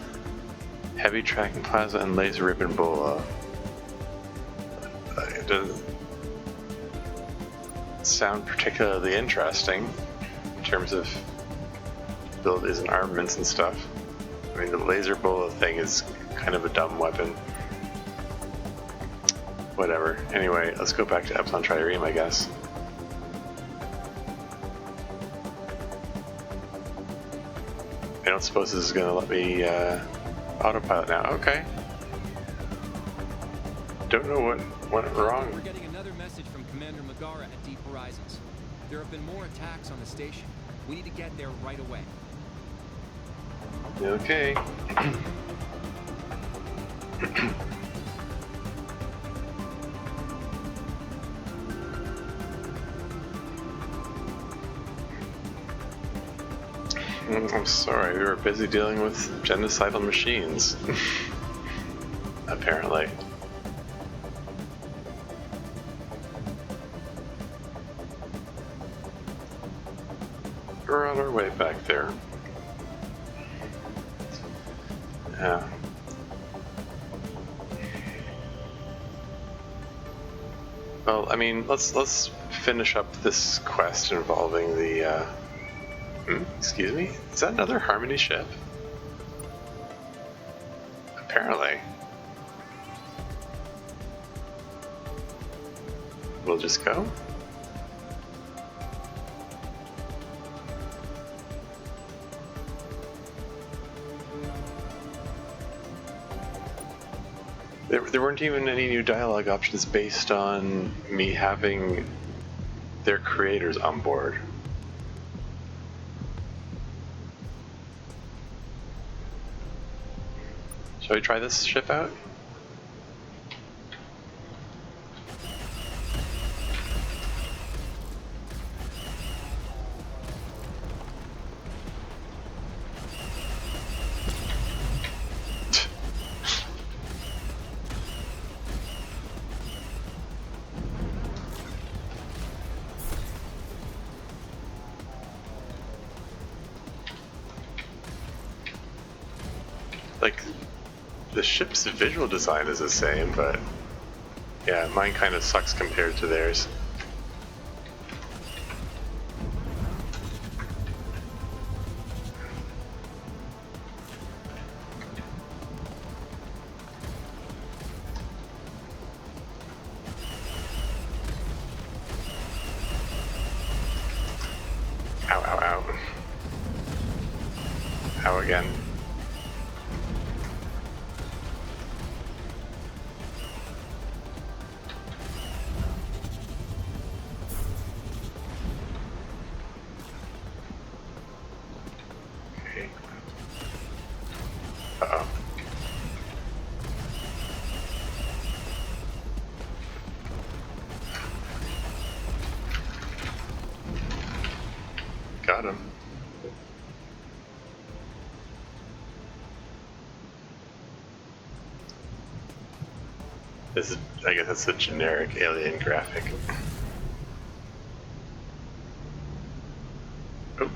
Heavy tracking plasma and laser ribbon bola. It doesn't sound particularly interesting in terms of abilities and armaments and stuff. I mean, the laser bola thing is kind of a dumb weapon. Whatever. Anyway, let's go back to Epsilon Trireme, I guess. I don't suppose this is going to let me autopilot now. Okay. Don't know what went wrong. We're getting another message from Commander Megara at Deep Horizons. There have been more attacks on the station. We need to get there right away. Okay. I'm sorry, we were busy dealing with genocidal machines. Apparently. we're on our way back there. Yeah. Well, I mean, let's finish up this quest involving the. Excuse me? Is that another Harmony ship? Apparently. We'll just go. There weren't even any new dialogue options based on me having their creators on board. Shall we try this ship out? Like, the ship's visual design is the same, but yeah, mine kind of sucks compared to theirs. Ow, ow, ow. Ow again. Uh-oh. Got him. This is, I guess that's a generic alien graphic. Oh. I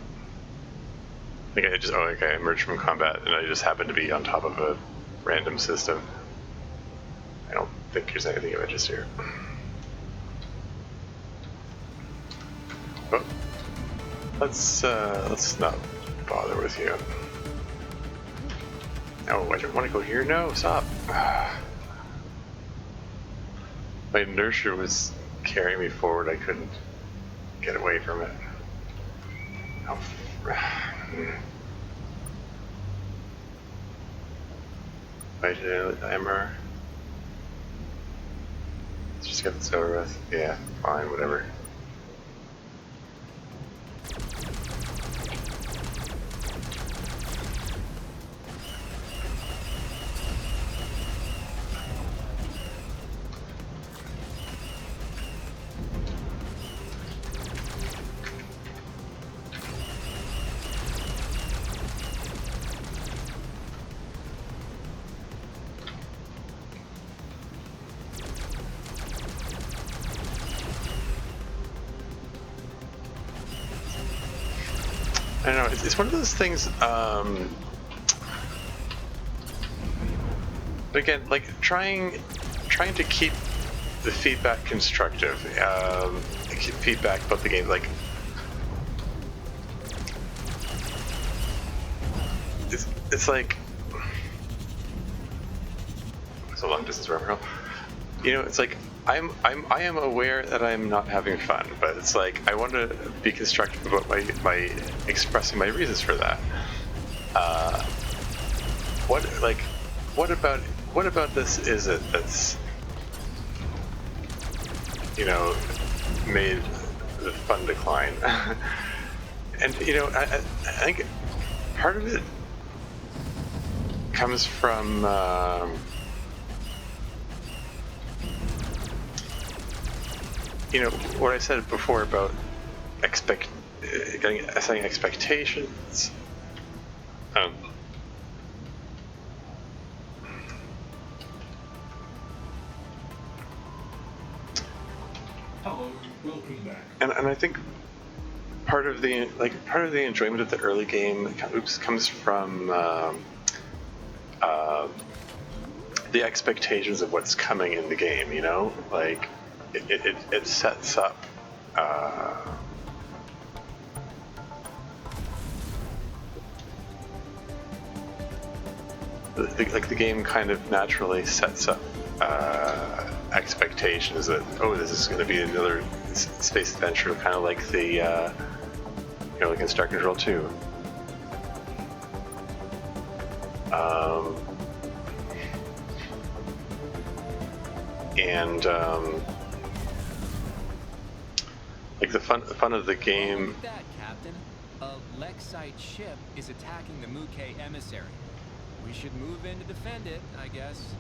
think I just, I emerged from combat and I just happened to be on top of a random system. I don't think there's anything of interest here. Oh. Let's not bother with you. Oh, I don't want to go here. No, stop. My inertia was carrying me forward. I couldn't get away from it. Oh. Right, Ember. Let's just get this over with. Yeah, fine, whatever. I don't know, it's one of those things, again, like, trying to keep the feedback constructive, keep feedback about the game, like, it's like, it's a long distance referral, you know, it's like, I am aware that I'm not having fun, but it's like I want to be constructive about my expressing my reasons for that. What about this is it that's, you know, made the fun decline? And you know, I think part of it comes from. You know, what I said before about setting expectations. Hello, welcome back. And I think part of the enjoyment of the early game comes from the expectations of what's coming in the game. You know, like it sets up. The game kind of naturally sets up expectations that, oh, this is going to be another space adventure, kind of like the like in Star Control 2. And like the fun of the game. Look at that, Captain. A Lexite ship is attacking the Muke emissary. We should move in to defend it, I guess.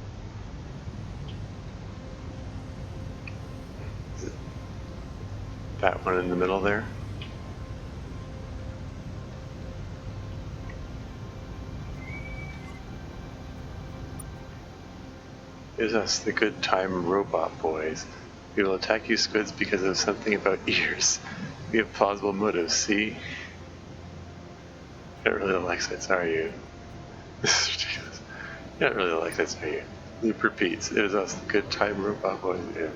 That one in the middle there. Is us, the good time robot boys. We will attack you squids because of something about ears. We have plausible motives, see? You're not really the Lexites, are you? This is ridiculous. You're not really the Lexites, are you? Loop repeats. It is us, the good time robot boys. Yeah.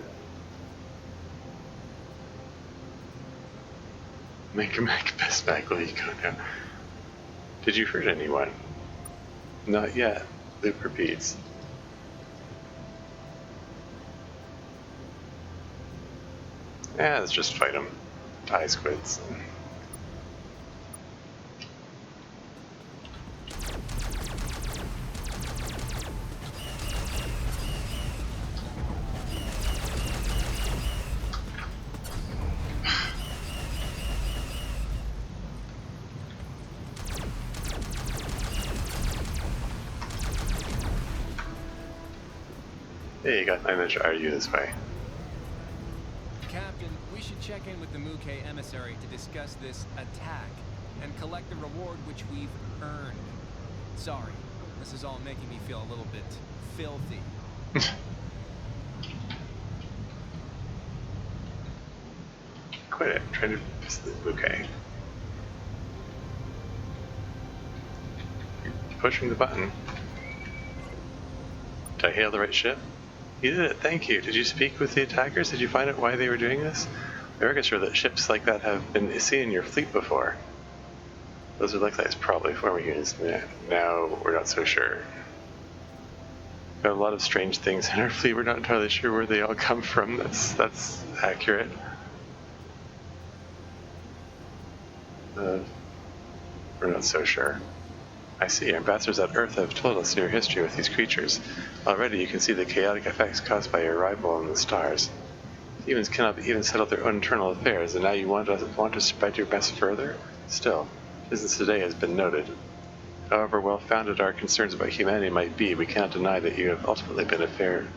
Make best back where you go now. Did you hurt anyone? Not yet. Loop repeats. Yeah, let's just fight them. Die squids. Hey, you got 9-inch RU this way. Captain, we should check in with the Muke emissary to discuss this attack and collect the reward which we've earned. Sorry, this is all making me feel a little bit filthy. Quit it. I'm trying to piss the bouquet. You're pushing the button. Did I hail the right ship? You did it, thank you. Did you speak with the attackers? Did you find out why they were doing this? I reckon sure that ships like that have been seen in your fleet before. Those are Lexites probably, former units. Now we're not so sure. Got a lot of strange things in our fleet. We're not entirely sure where they all come from. That's accurate. We're not so sure. I see. Our ambassadors on Earth have told us your history with these creatures. Already you can see the chaotic effects caused by your arrival in the stars. Humans cannot even settle their own internal affairs, and now you want to spread your best further? Still, business today has been noted. However well-founded our concerns about humanity might be, we cannot deny that you have ultimately been a fair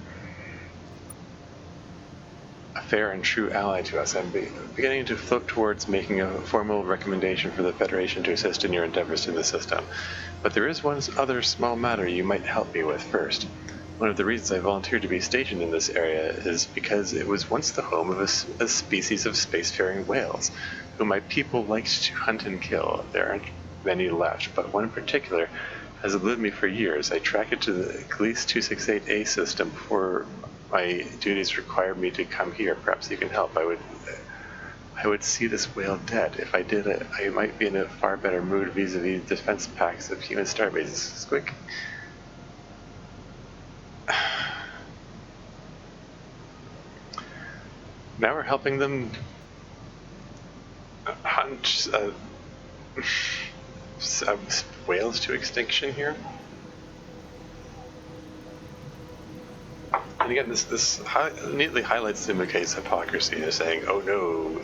and true ally to us. I'm beginning to float towards making a formal recommendation for the Federation to assist in your endeavors through the system. But there is one other small matter you might help me with first. One of the reasons I volunteered to be stationed in this area is because it was once the home of a species of spacefaring whales, who my people liked to hunt and kill. There aren't many left, but one in particular has eluded me for years. I tracked it to the Gliese 268A system before my duties required me to come here. Perhaps you can help. I would see this whale dead. If I did it, I might be in a far better mood vis-a-vis defense packs of human starbases. Squick. Now we're helping them hunt whales to extinction here. And again, this neatly highlights the Muke's hypocrisy. They're saying, "Oh no,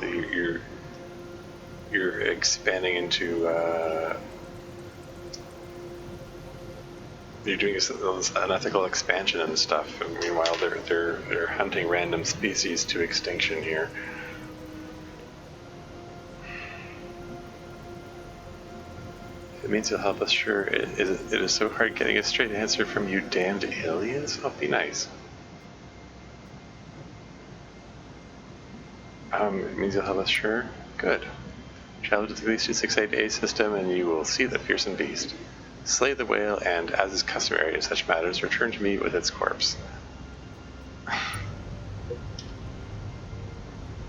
you're expanding into you're doing this unethical expansion and stuff." And meanwhile, they're hunting random species to extinction here. It means you'll help us, sure. It is so hard getting a straight answer from you damned aliens. Oh, be nice. It means you'll help us, sure. Good. Travel to the 3268A system and you will see the fearsome beast. Slay the whale and, as is customary in such matters, return to me with its corpse.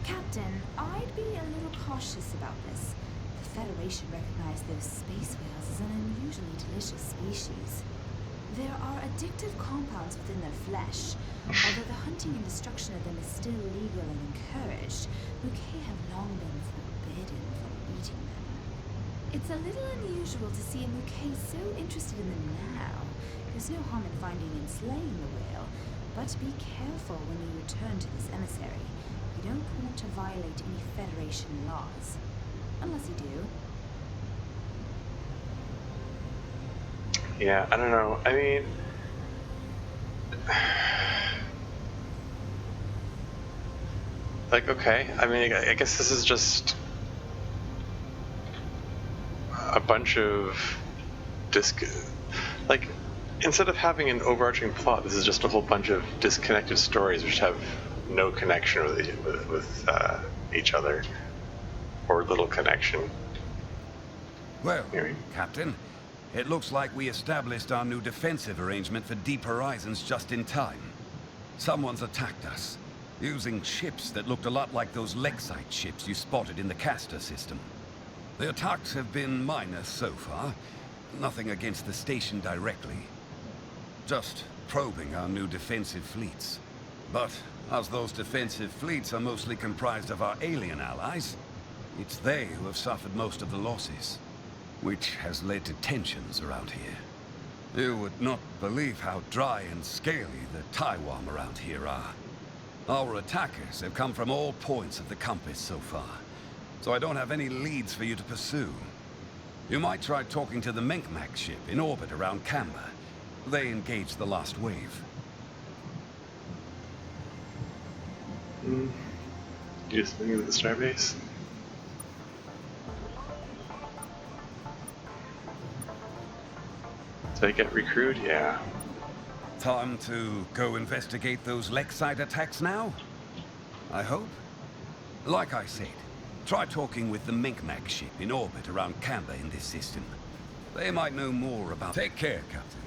Captain, I'd be a little cautious about this. The Federation recognize those space whales as an unusually delicious species. There are addictive compounds within their flesh. Although the hunting and destruction of them is still legal and encouraged, Bouquet have long been forbidden from eating them. It's a little unusual to see a Bouquet so interested in them now. There's no harm in finding and slaying the whale, but be careful when you return to this emissary. You don't want to violate any Federation laws. Unless you do. Yeah, I don't know. I mean, like, okay. I mean, I guess this is just a bunch of like, instead of having an overarching plot, this is just a whole bunch of disconnected stories which have no connection with each other, or little connection. Well, Anyway. Captain, it looks like we established our new defensive arrangement for Deep Horizons just in time. Someone's attacked us, using ships that looked a lot like those Lexite ships you spotted in the Castor system. The attacks have been minor so far, nothing against the station directly. Just probing our new defensive fleets. But as those defensive fleets are mostly comprised of our alien allies, it's they who have suffered most of the losses, which has led to tensions around here. You would not believe how dry and scaly the Taiwan around here are. Our attackers have come from all points of the compass so far, so I don't have any leads for you to pursue. You might try talking to the Minkmac ship in orbit around Camber. They engaged the last wave. You just thinking of the starbase? Did I get recruited? Yeah. Time to go investigate those Lexite attacks now? I hope. Like I said, try talking with the Minkmac ship in orbit around Camber in this system. They might know more about... Take care, Captain.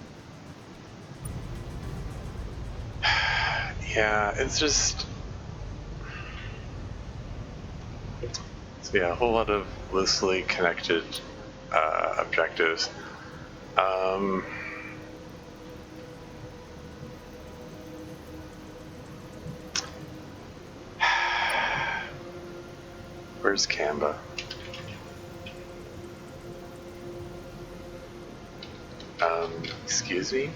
Yeah, it's just... So yeah, a whole lot of loosely connected objectives. Where's Kamba? Excuse me?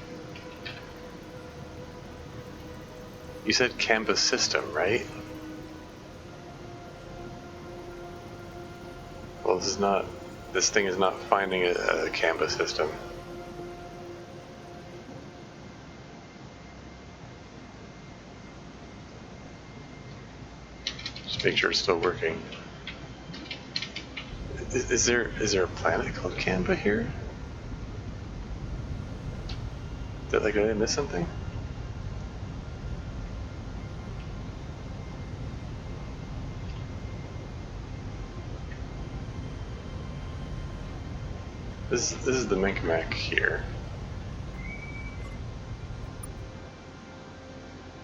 You said Kamba system, right? Well, this thing is not finding a Kamba system. Just make sure it's still working. Is there a planet called Kamba here? Did I miss something? This is the Minkmac here.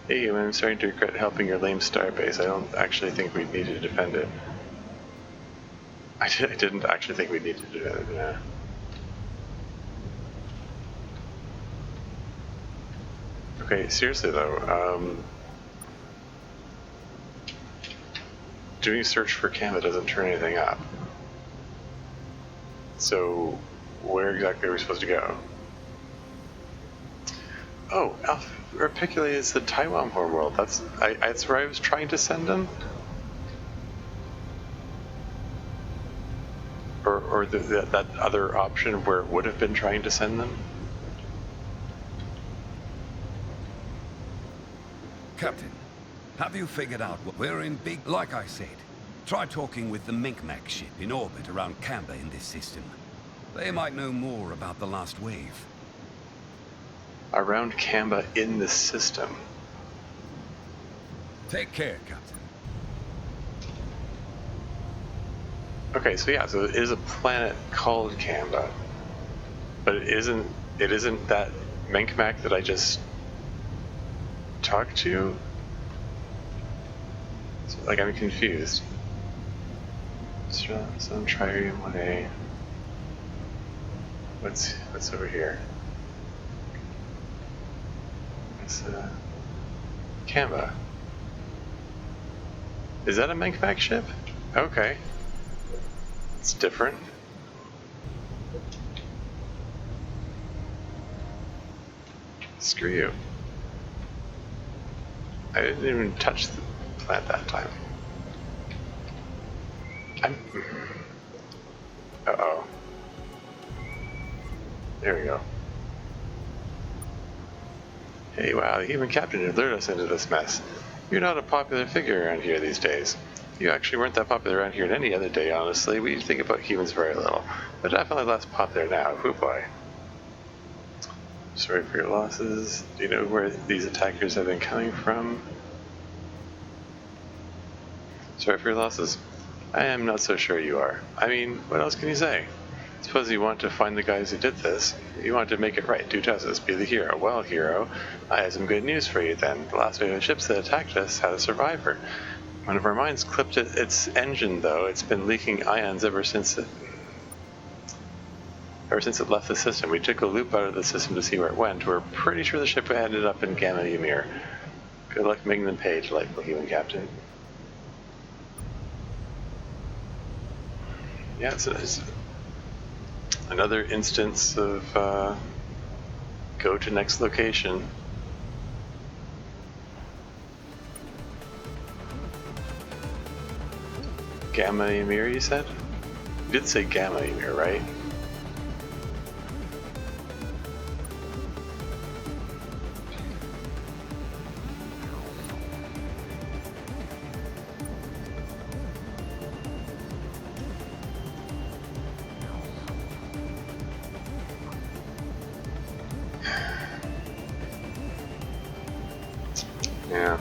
Hey, I'm starting to regret helping your lame starbase. I don't actually think we need to defend it. I didn't actually think we needed to defend it, yeah. Okay, seriously though, doing a search for Kamba doesn't turn anything up. So, where exactly are we supposed to go? Oh, Alpha Repiculi is the Taiwan homeworld. That's where I was trying to send them. Or that other option where it would have been trying to send them. Captain, have you figured out what we're in big... Like I said, try talking with the Minkmac ship in orbit around Camber in this system. They might know more about the last wave. Around Kamba in this system. Take care, Captain. Okay, so yeah, so it is a planet called Kamba, but it isn't that Menkmak that I just talked to? So, like, I'm confused. Some trireme way. What's over here? It's Kamba. Is that a Menkmak ship? Okay. It's different. Screw you. I didn't even touch the plant that time. Uh-oh. There we go. Hey, wow, the human captain lured us into this mess. You're not a popular figure around here these days. You actually weren't that popular around here in any other day, honestly. We think about humans very little, but definitely less popular now. Hoo boy. Sorry for your losses. Do you know where these attackers have been coming from? Sorry for your losses. I am not so sure you are. I mean, what else can you say? Suppose you want to find the guys who did this. You want to make it right. Do justice. Be the hero. Well, hero, I have some good news for you then. The last wave of ships that attacked us had a survivor. One of our mines clipped its engine, though. It's been leaking ions ever since it left the system. We took a loop out of the system to see where it went. We're pretty sure the ship ended up in Gamma Ymir. Good luck making them pay, delightful human captain. Yeah, it's another instance of go to next location. Gamma Ymir, you said? You did say Gamma Ymir, right? Yeah.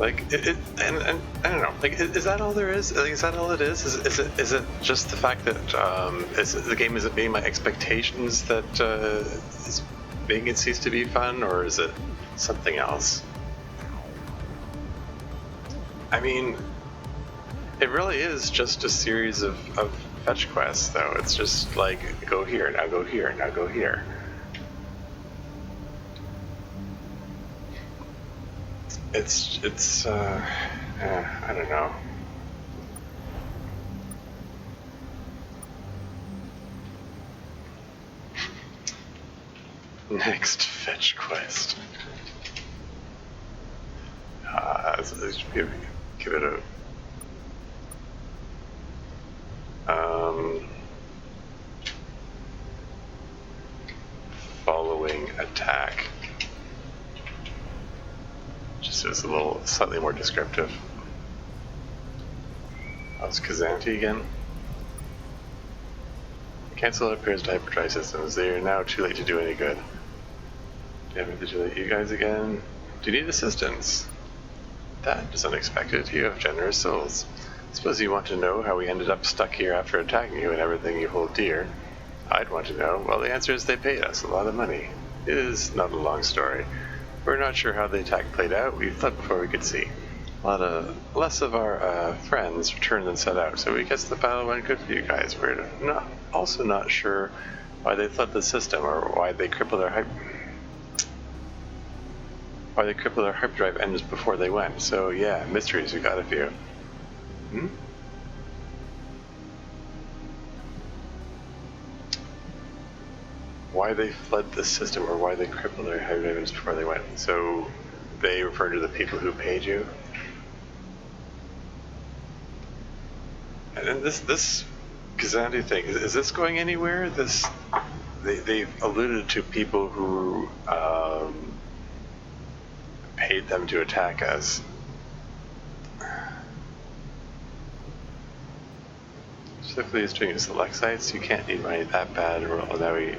Like and I don't know. Like, is that all there is? Like, is that all it is? Is it just the fact that the game isn't meeting my expectations that is making it cease to be fun, or is it something else? I mean, it really is just a series of fetch quests, though. It's just like, go here, now go here, now go here. It's I don't know. Next fetch quest. Let's give it a following attack. Just as a little slightly more descriptive. How's Kazanti again? Cancel appears to hyperdrive systems. They are now too late to do any good. Damn it, did you let you guys again? Do you need assistance? That is unexpected. You have generous souls. Suppose you want to know how we ended up stuck here after attacking you and everything you hold dear. I'd want to know. Well, the answer is they paid us a lot of money. It is not a long story. We're not sure how the attack played out. We fled before we could see. Less of our friends returned than set out, so we guess the battle went good for you guys. We're also not sure why they fled the system or why they crippled our hyperdrive engines before they went. So yeah, mysteries, we got a few. Why they fled the system or why they crippled their hyperdrive engines before they went. So they refer to the people who paid you. And then this Kazanti thing, is this going anywhere? They've alluded to people who paid them to attack us. Specifically, it's doing select sites. You can't need money that bad, or now we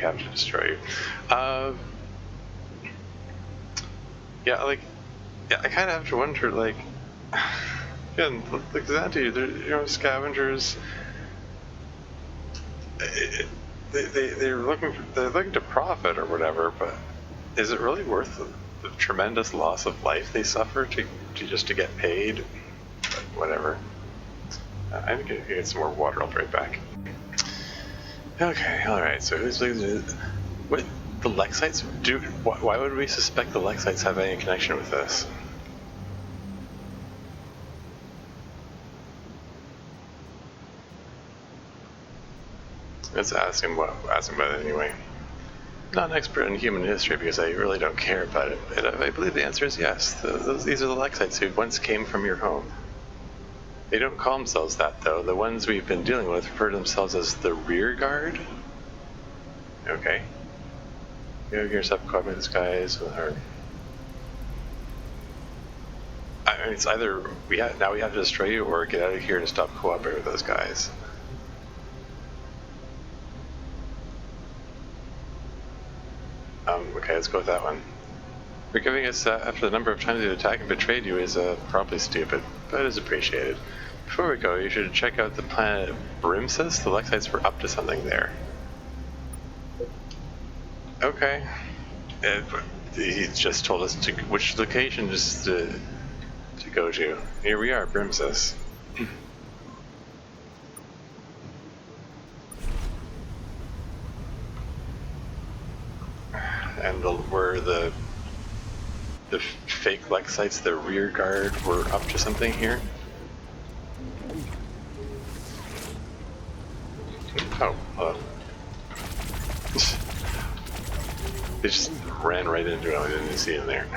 have to destroy you. Yeah, like, yeah, I kind of have to wonder, like, again, like Xanti, they're, scavengers. They're looking to profit or whatever, but is it really worth the tremendous loss of life they suffer to just to get paid? But whatever. I think I get some more water. I'll be right back. Okay, all right. So what the Lexites do? Why would we suspect the Lexites have any connection with this? Let's ask him about it anyway. Not an expert in human history because I really don't care about it, but I believe the answer is yes. These are the Lexites who once came from your home. They don't call themselves that, though. The ones we've been dealing with refer to themselves as the rear guard. Okay. Go gear up, co-op with these guys with her. I mean, it's either now we have to destroy you or get out of here and stop cooperating with those guys. Okay, let's go with that one. Forgiving us after the number of times we've attacked and betrayed you is probably stupid, but it is appreciated. Before we go, you should check out the planet Brimsis. The Lexites were up to something there. Okay. He just told us which location just to go to. Here we are, Brimsis. And where the fake Lexites, the rear guard, were up to something here. Oh, hello. They just ran right into it. I didn't even see him there.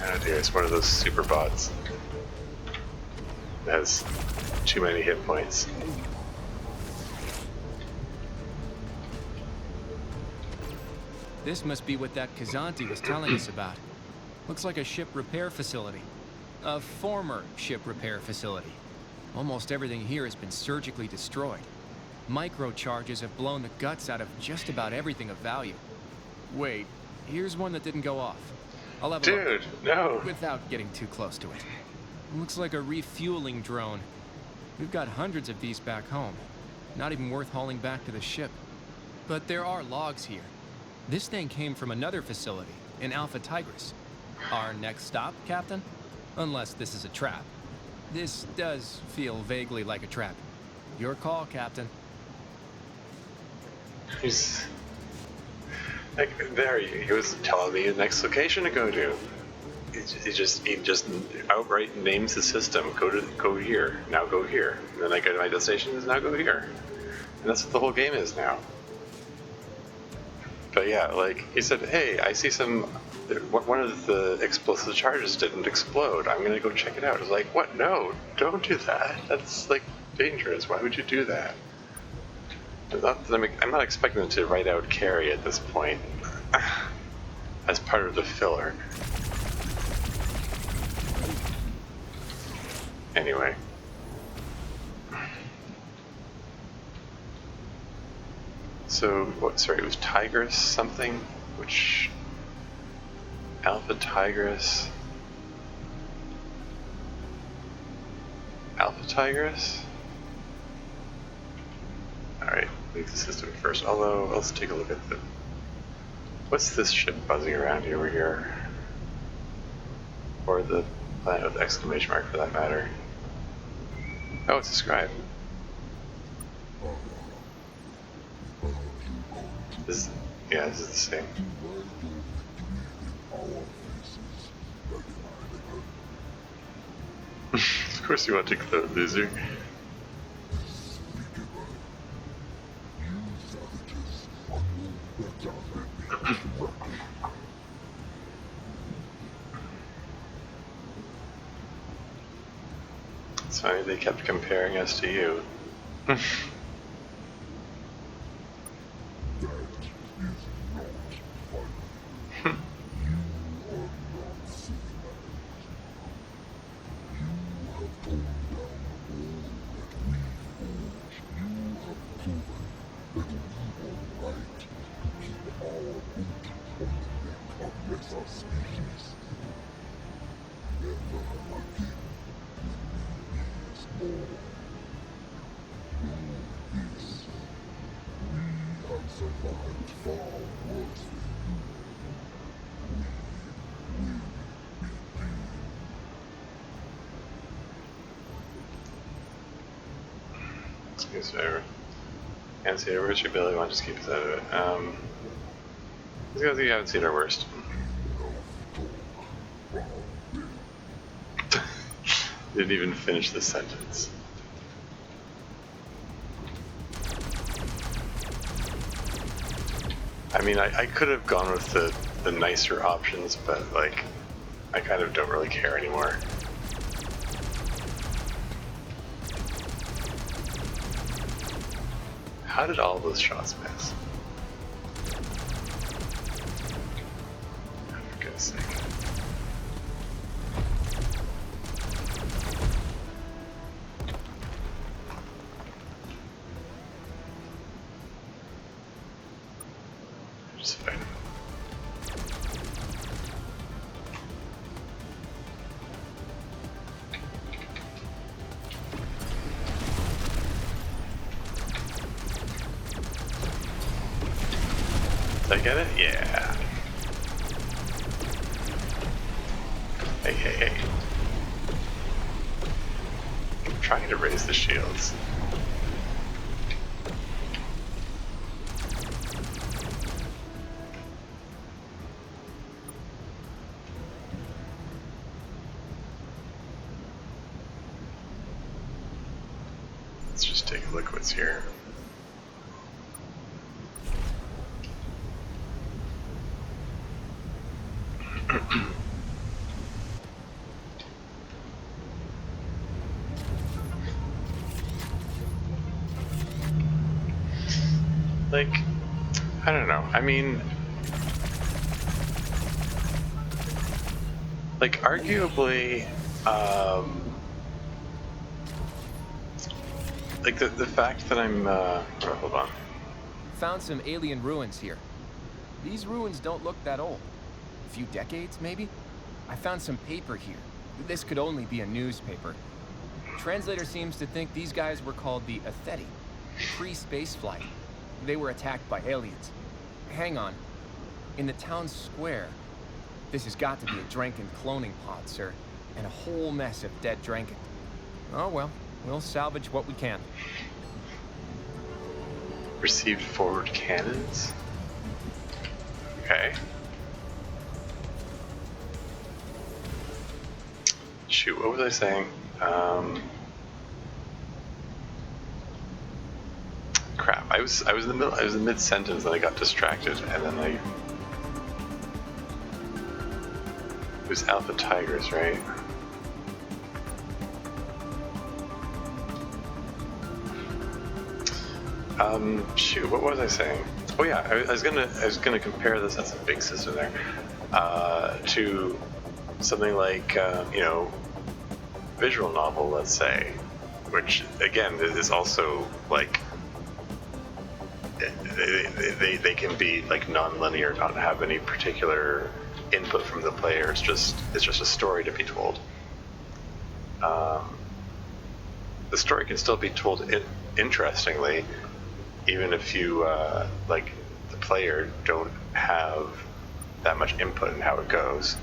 Oh dear, it's one of those super bots. It has too many hit points. This must be what that Kazanti was telling us about. Looks like a ship repair facility. A former ship repair facility. Almost everything here has been surgically destroyed. Microcharges have blown the guts out of just about everything of value. Wait, here's one that didn't go off. I'll have a look. Dude, no. Without getting too close to it. Looks like a refueling drone. We've got hundreds of these back home. Not even worth hauling back to the ship. But there are logs here. This thing came from another facility in Alpha Tigris. Our next stop, Captain? Unless this is a trap. This does feel vaguely like a trap. Your call, Captain. He's like there. He was telling me the next location to go to. He just outright names the system. Go here. Now go here. And then I go to my destination. Is now go here. And that's what the whole game is now. But yeah, like he said, hey, I see some. One of the explosive charges didn't explode. I'm gonna go check it out. I was like, what? No, don't do that. That's like dangerous. Why would you do that? I'm not expecting them to write out carry at this point as part of the filler. Anyway. So, sorry, it was Tigris something? Which... Alpha Tigris... Alpha Tigris? Alright, leave the system first. Although, let's take a look at the... What's this ship buzzing around over here? Or the planet with the exclamation mark for that matter. Oh, it's a scribe. This is the same. Of course you want to clone, loser. It's funny they kept comparing us to you. this. We have survived far worse than you. We will begin. It's over. Can't see our worst, your ability, want to just keep us out of it. These guys, you haven't seen our worst. Didn't even finish the sentence. I mean, I could have gone with the nicer options, but like, I kind of don't really care anymore. How did all those shots miss? For goodness sake. Just fight him. Did I get it? Yeah. Hey, hey, hey. I'm trying to raise the shields. Let's just take a look what's here. Like, I don't know. I mean, like, arguably, like the fact that I'm, hold on. Found some alien ruins here. These ruins don't look that old. A few decades, maybe? I found some paper here. This could only be a newspaper. Translator seems to think these guys were called the Atheti, pre-space flight. They were attacked by aliens. Hang on. In the town square, this has got to be a Dranken cloning pod, sir, and a whole mess of dead Dranken. Oh well, we'll salvage what we can. Received forward cannons? Okay. Shoot, what was I saying? Crap, I was in the middle, I was in mid-sentence and I got distracted and then it was Alpha Tigers, right? Shoot, what was I saying? Oh yeah, I was gonna compare this, that's a big sister there, to something like, you know, visual novel, let's say, which again is also like they can be like non-linear, not have any particular input from the player. It's just a story to be told. The story can still be told interestingly, even if you like the player don't have that much input in how it goes.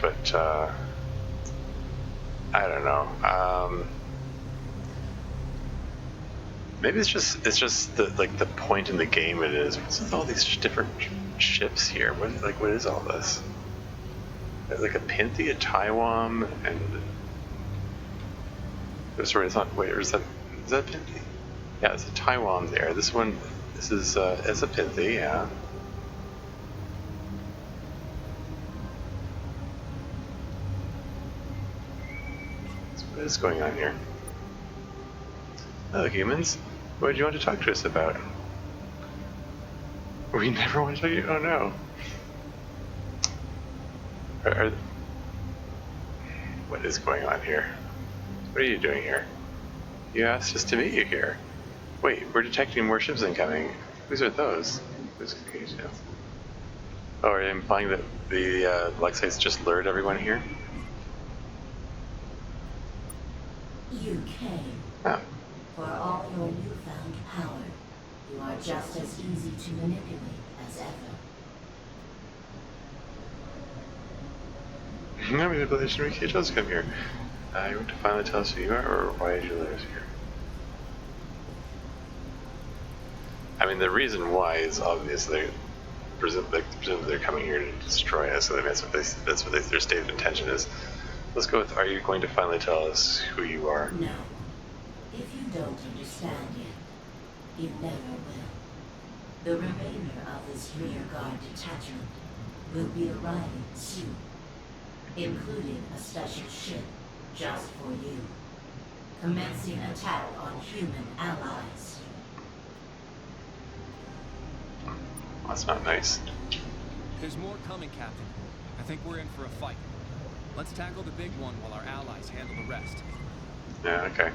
But I don't know. Maybe it's just the like the point in the game it is. What's with all these different ships here? What is all this? There's like a Pinthy, a Taiwan, and sorry, it's not. Wait, is that Pinthy? Yeah, it's a Taiwan there. This one, this is it's a Pinthy, yeah. What is going on here? Hello, humans. What do you want to talk to us about? We never want to talk to you? Oh no. What is going on here? What are you doing here? You asked us to meet you here. Wait, we're detecting more ships incoming. Whose are those? Who's Oh, are you implying that the Lexites just lured everyone here? You came. Oh. For all your newfound power, you are just as easy to manipulate as ever. No manipulation, Ricky does come here. You want to finally tell us who you are, or why did you let us here? I mean, the reason why is obviously presumably they're coming here to destroy us, so that's what their stated intention is. Let's go with, are you going to finally tell us who you are? No. If you don't understand yet, you never will. The remainder of this rear guard detachment will be arriving soon, including a special ship just for you, commencing attack on human allies. That's not nice. There's more coming, Captain. I think we're in for a fight. Let's tackle the big one while our allies handle the rest. Yeah, okay.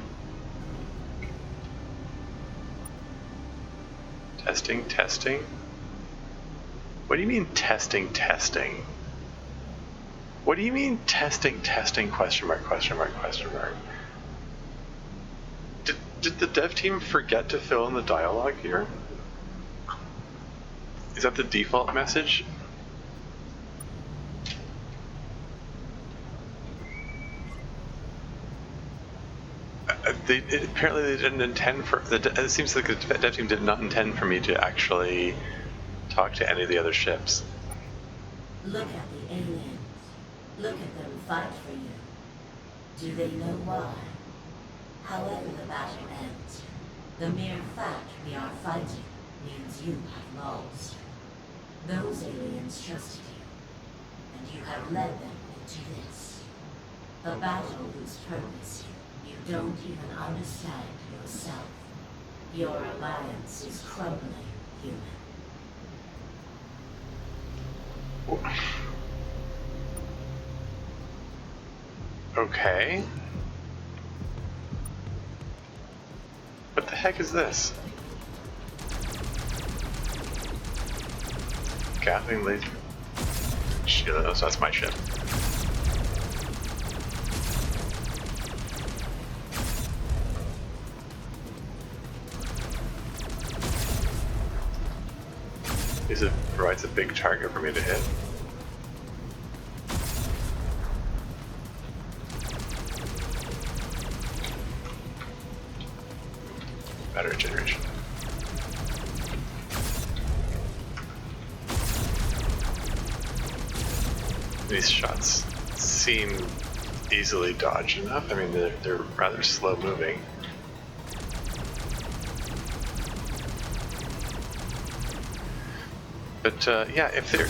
Testing? What do you mean testing? What do you mean testing? Question mark. Did the dev team forget to fill in the dialogue here? Is that the default message? Apparently they didn't intend for it seems like the dev team did not intend for me to actually talk to any of the other ships. Look at the aliens. Look at them fight for you. Do they know why? However the battle ends, the mere fact we are fighting means you have lost. Those aliens trusted you, and you have led them into this. A battle whose purpose you don't even understand yourself. Your alliance is crumbling, human. Okay. What the heck is this? Gatling laser. Shit, so that's my ship. It provides a big target for me to hit. Battery generation. These shots seem easily dodged enough. I mean, they're rather slow moving. But yeah, if they're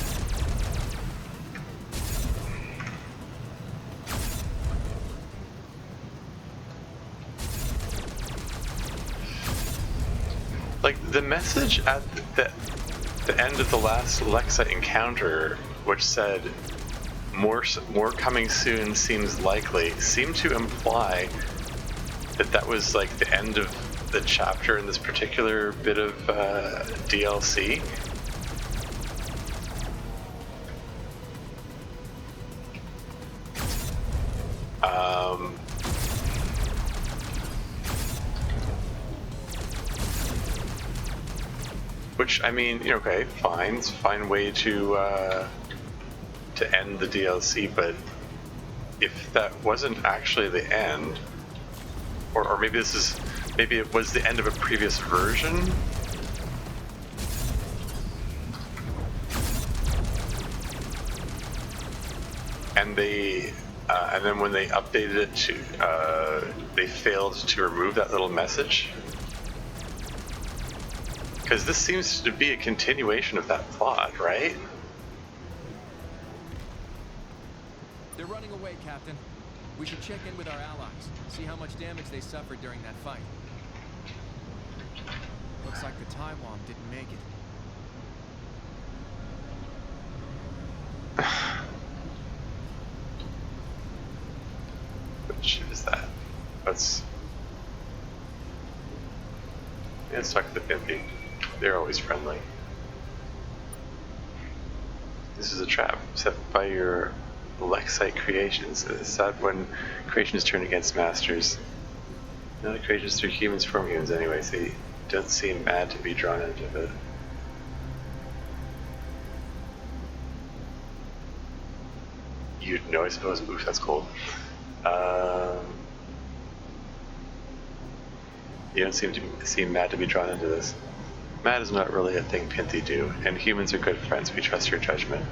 like the message at the end of the last Lexite encounter, which said more coming soon seems likely, seemed to imply that that was like the end of the chapter in this particular bit of DLC. Which, I mean, okay, fine, it's a fine way to end the DLC, but if that wasn't actually the end, or maybe maybe it was the end of a previous version. And and then when they updated it to, they failed to remove that little message. Because this seems to be a continuation of that plot, right? They're running away, Captain. We should check in with our allies, see how much damage they suffered during that fight. Looks like the Taiwan didn't make it. What ship is that? Let's talk to the Pimpy. They're always friendly. This is a trap set by your Lexite creations. It's sad when creations turn against masters. None of the creations through humans from humans anyway, so you don't seem mad to be drawn into it. You'd know, I suppose. Oof, that's cold. You don't seem mad to be drawn into this. Mad is not really a thing Pinthy do, and humans are good friends. We trust your judgment.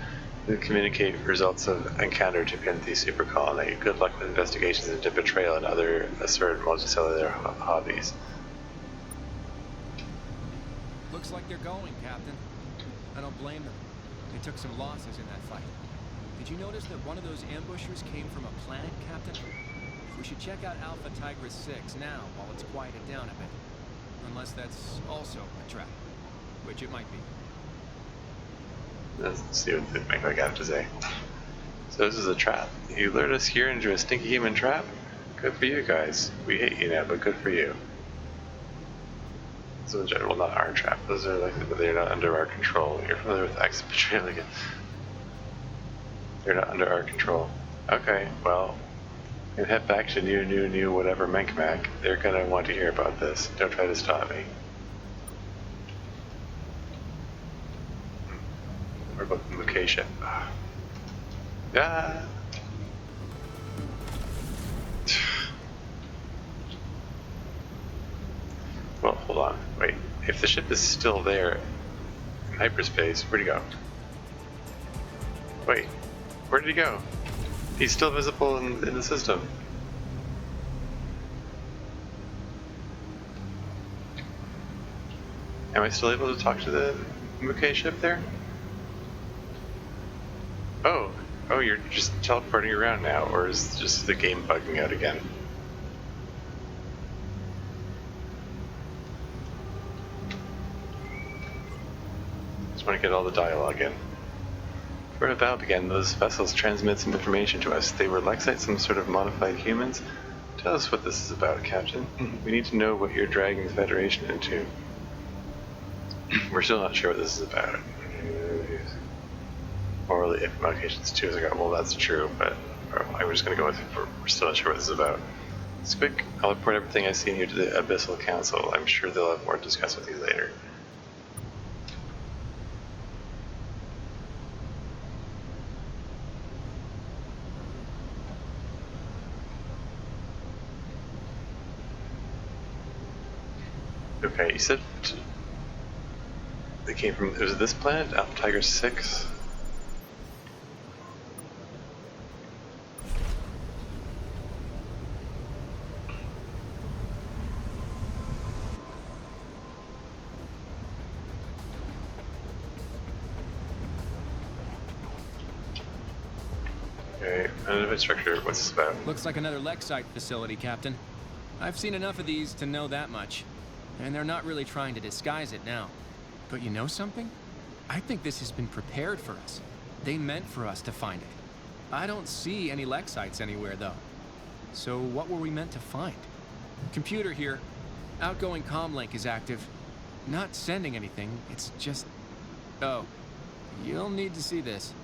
We communicate results of encounter to Pinthy super colony. Good luck with investigations into betrayal and other assorted multicellular hobbies. Looks like they're going, Captain. I don't blame them. They took some losses in that fight. Did you notice that one of those ambushers came from a planet, Captain? We should check out Alpha Tigris 6 now while it's quieted down a bit. Unless that's also a trap. Which it might be. Let's see what the Mechanic have to say. So this is a trap. You lured us here into a stinky human trap? Good for you guys. We hate you now, but good for you. So in general, not our trap. Those are like, they're not under our control. You're familiar with X betrayal again. They're not under our control. Okay, well, and head back to new whatever Menkmac. They're gonna want to hear about this. Don't try to stop me. What about the location? Yeah. Well, hold on. Wait. If the ship is still there in hyperspace, where'd he go? Wait. Where did he go? He's still visible in the system. Am I still able to talk to the Muke ship there? Oh, you're just teleporting around now, or is just the game bugging out again? Just want to get all the dialogue in. Before the battle began, those vessels transmitted some information to us. They were Lexite, some sort of modified humans. Tell us what this is about, Captain. We need to know what you're dragging the Federation into. We're still not sure what this is about. Morally, if modifications 2 is like, well, that's true, but I'm just going to go with we're still not sure what this is about. It's quick. I'll report everything I've seen here to the Abyssal Council. I'm sure they'll have more to discuss with you later. Okay, you said they came from, was it this planet? Alpha Tiger 6? Okay, unknown structure, what's this about? Looks like another Lexite facility, Captain. I've seen enough of these to know that much. And they're not really trying to disguise it now. But you know something? I think this has been prepared for us. They meant for us to find it. I don't see any Lexites anywhere, though. So what were we meant to find? Computer here. Outgoing comm link is active. Not sending anything, it's just... Oh. You'll need to see this.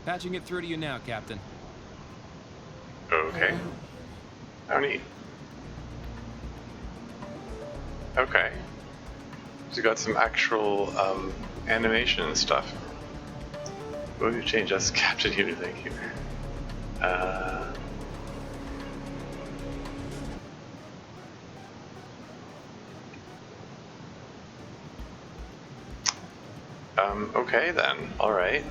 Patching it through to you now, Captain. Okay. How neat. Okay. So you got some actual animation and stuff. What have you changed? That's Captain Unit, thank you. Okay then. Alright.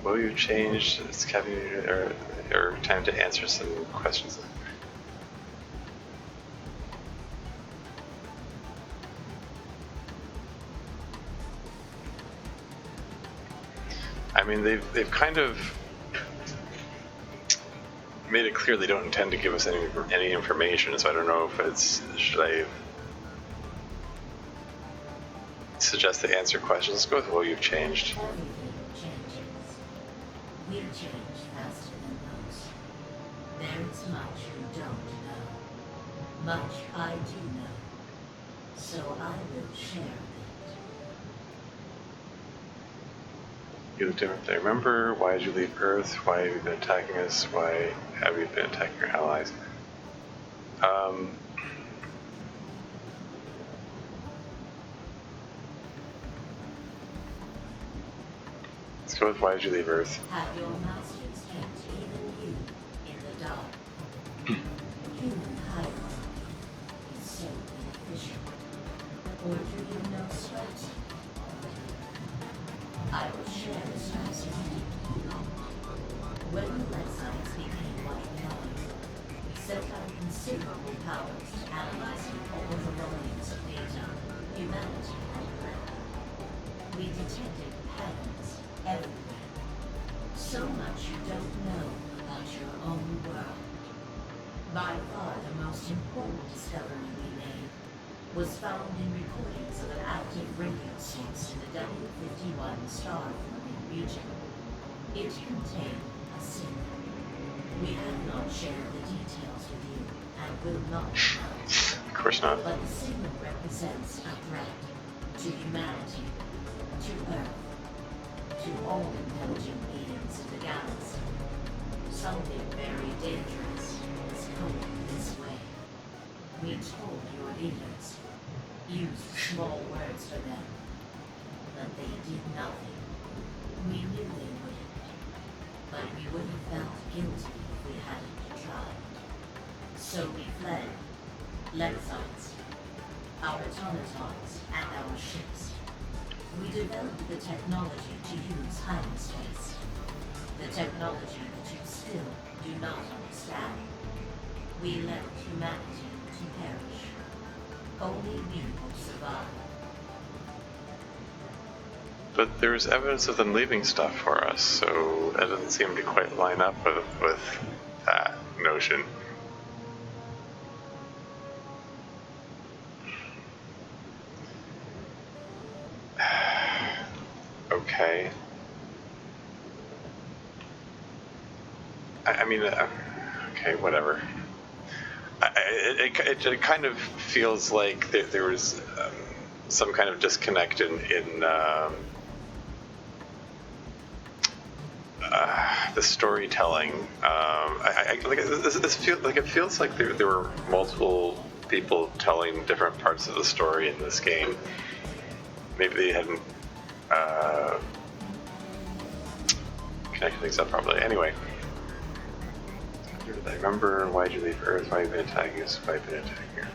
What have you changed? It's Captain Unit, or time to answer some questions. I mean, they've kind of made it clear they don't intend to give us any information, so I don't know if it's, should I suggest they answer questions? Let's go with what you've changed. Everything changes. We change faster than most. There is much you don't know. Much I do know. So I will share it. You look different than I remember. Why did you leave Earth? Why have you been attacking us? Why have you been attacking your allies? Let's go with why did you leave Earth? Have your masters kept even you in the dark? Human hierarchy is so inefficient. Or do you know strategy? I will share the strategy. When the Lexites became what we are, we set out considerable powers analyzing all the volumes of data humanity had collected. We detected patterns everywhere. So much you don't know about your own world. By far the most important discovery we made was found in recordings of an active radio source in the W51 star forming region. It contained a signal. We have not shared the details with you and will not now. Of course not. But the signal represents a threat to humanity, to Earth, to all intelligent beings in the galaxy. Something very dangerous is coming this way. We told your leaders, used small words for them, but they did nothing. We knew they wouldn't, but we would have felt guilty if we hadn't tried. So we fled, Lexites, our automatons, and our ships. We developed the technology to use hyperspace. The technology that you still do not understand. We left humanity to perish. Only we will survive. But there's evidence of them leaving stuff for us, so that doesn't seem to quite line up with that notion. Okay. I mean, okay, whatever. It kind of feels like there was some kind of disconnect in the storytelling. It feels like there were multiple people telling different parts of the story in this game. Maybe they hadn't connected things up properly. Anyway. I remember why did you leave Earth? Why have you been attacking us? Why have you been attacking here?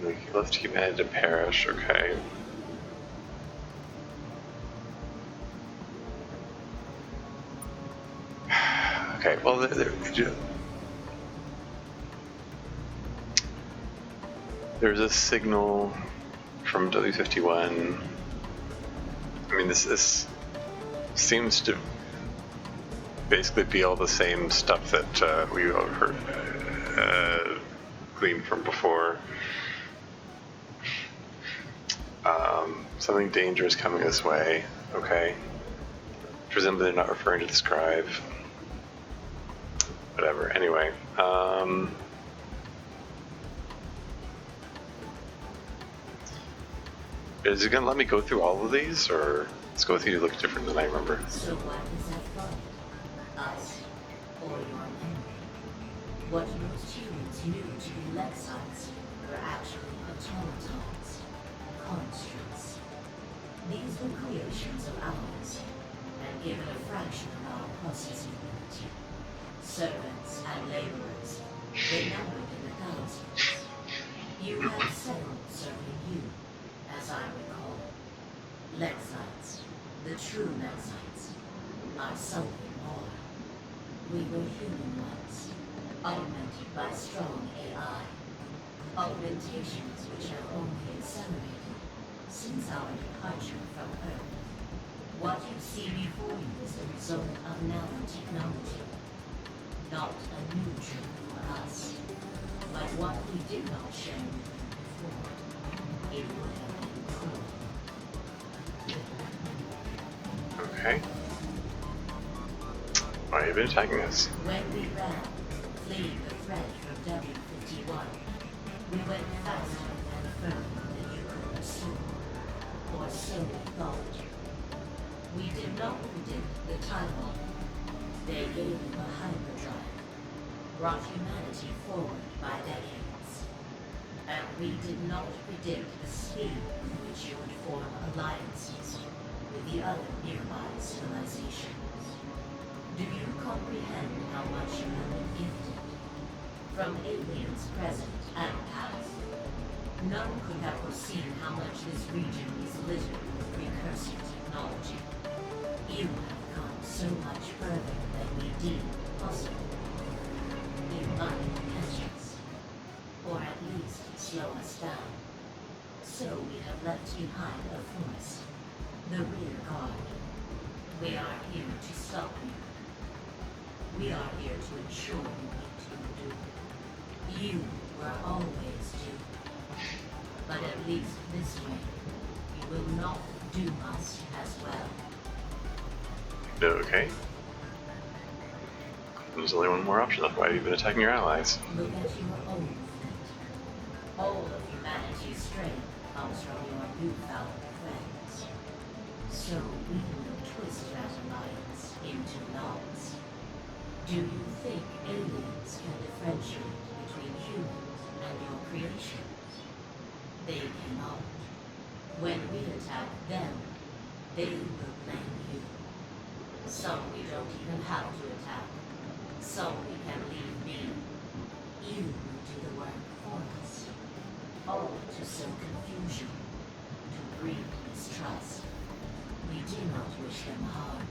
You left humanity to perish, okay. Okay, well, there's a signal from W51. I mean, this seems to basically be all the same stuff that we heard gleaned from before. Something dangerous coming this way. Okay. Presumably they're not referring to the scribe. Whatever. Anyway. Is it going to let me go through all of these, or let's go through look different than I remember? So what is that from? Us or your memory? What most humans knew to be Lexites were actually automatons, constructs. These were creations of ours, and given a fraction of our processing ability. Servants and laborers, they numbered in the thousands. You had several serving you, as I recall. Lexites, the true Lexites, are something more. We were human ones, augmented by strong AI. Augmentations which have only accelerated since our departure from Earth. What you see before you is the result of nanotechnology. Not a new trick for us, but what we did not share with you before. It would have been cruel. Okay. Why have you been attacking us? When we ran, fleeing the threat from W-51, we went faster and further than you could pursue, or so we thought. We did not predict the time bomb. They gave you a hyperdrive, brought humanity forward by decades. And we did not predict the speed with which you would form alliances with the other nearby civilizations. Do you comprehend how much you have been gifted? From aliens present and past, none could have foreseen how much this region is littered with precursor technology. You have come so much further than we deemed possible. You might catch us, or at least slow us down. So we have left behind a force, the rear guard. We are here to stop you. We are here to ensure you meet your doom. You were always doomed. But at least this way, you will not doom us as well. Okay. There's only one more option left. Why have you been attacking your allies? Look at your own fate. All of humanity's strength comes from your newfound friends. So we will twist that alliance into knots. Do you think aliens can differentiate between humans and your creations? They cannot. When we attack them, they will blame you. Some we don't even have to attack. Some we can leave be. You will do the work for us. All to sow confusion, to breed mistrust. We do not wish them harm.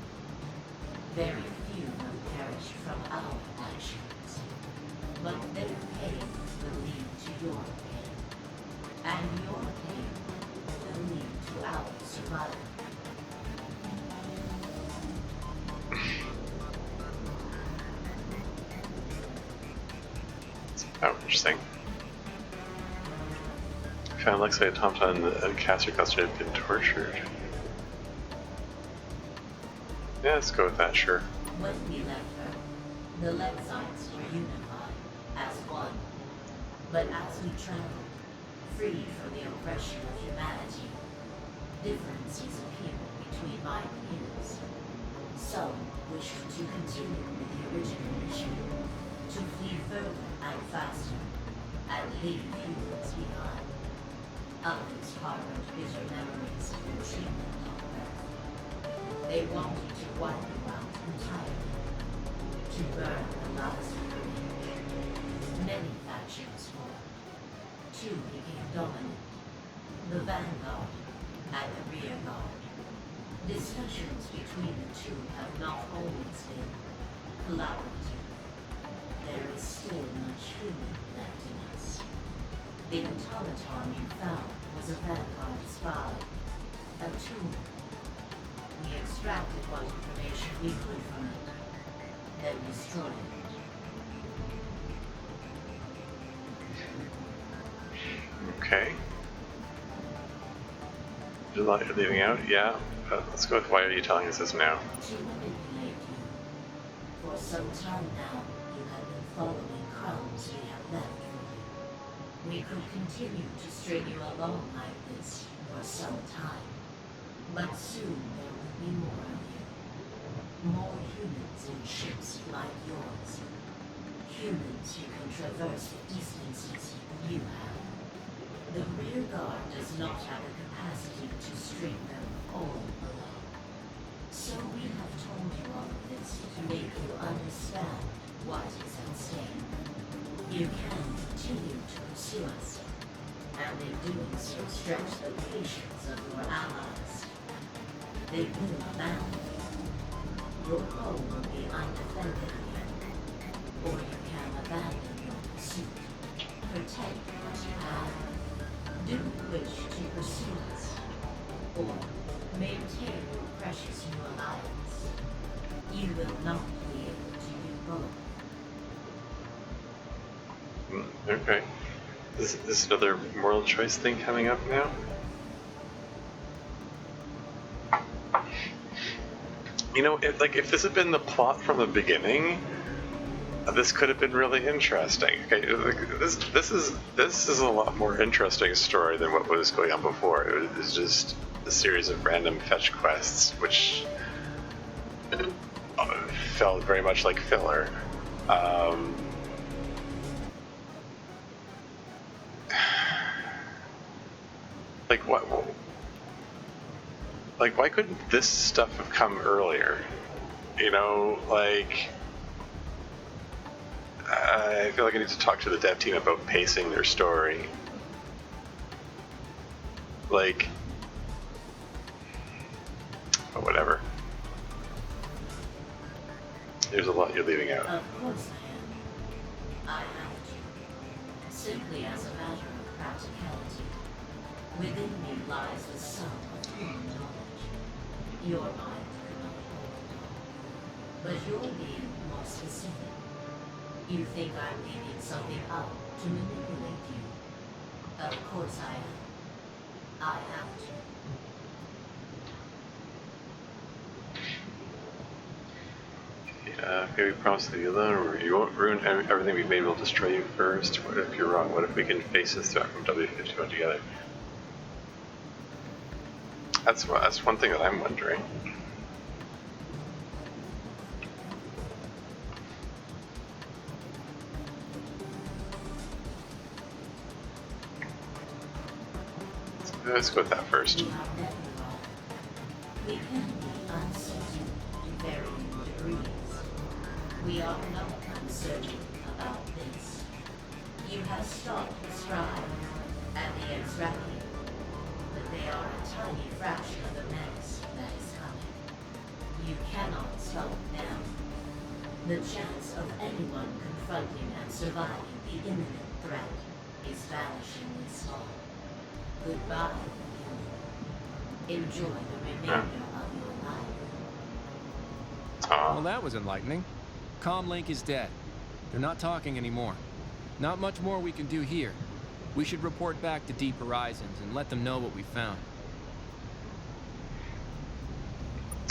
Very few have perished from our actions. But their pain will lead to your pain. And your pain will lead to our survival. Oh, interesting. Found Lexi, Automaton, and Caster Cluster had been tortured. Yeah, let's go with that, sure. When we left her, the Lexites were unified as one. But as we traveled, freed from the oppression of humanity, differences appeared between my peers. Some wished to continue with the original mission, to flee further and faster, and leave humans behind. Others harbored bitter memories of their treatment on Earth. They wanted to wipe you out entirely, to burn the last remains. Many factions formed. Two became dominant, the vanguard and the rear guard. Discussions between the two have not always been collaborative. There is still much human left in us. The automaton you found was a vanguard spy, a tool. We extracted what information we could from it, then destroyed it. Okay. Would you like leaving out? Yeah. Let's go with why are you telling us this now? To manipulate you. For some time now, you have been following crumbs we have left for you. We could continue to string you along like this for some time. But soon there will be more of you. More humans in ships like yours. Humans who can traverse the distances you have. The rear guard does not have the capacity to string them all along. So we have told you all of this to make you understand what is at stake. You can continue to pursue us, and in doing so stretch the patience of your allies. They will abandon you. Your home will be undefended again, or you can abandon your pursuit. Protect what you have. Do you wish to pursue us, or maintain your precious new alliance? You will not be able to do both. Okay. Is this another moral choice thing coming up now? you know, like if this had been the plot from the beginning, this could have been really interesting. Okay, this is a lot more interesting story than what was going on before. It was just a series of random fetch quests, which felt very much like filler. Like what? Like why couldn't this stuff have come earlier? You know, like I feel like I need to talk to the dev team about pacing their story. Like, but whatever. There's a lot you're leaving out. Of course I am. I have to. Simply as a matter of practicality. Within me lies the sum of human knowledge. Your mind cannot hold it all. But you're being more specific. You think I'm leaving something out to manipulate you. Of course I am. I have to. Maybe promise to leave you alone, or you won't ruin everything we've made. We'll destroy you first. What if you're wrong? What if we can face this threat from W51 together? That's one thing that I'm wondering. Let's go with that first. We are never wrong. We can be uncertain to varying degrees. We are not uncertain about this. You have stopped the Scribe and the Extracting, but they are a tiny fraction of the menace that is coming. You cannot stop them. The chance of anyone confronting and surviving the imminent threat is vanishingly small. Goodbye, human. Enjoy the remainder of your life. Well, that was enlightening. Comlink is dead. They're not talking anymore. Not much more we can do here. We should report back to Deep Horizons and let them know what we found.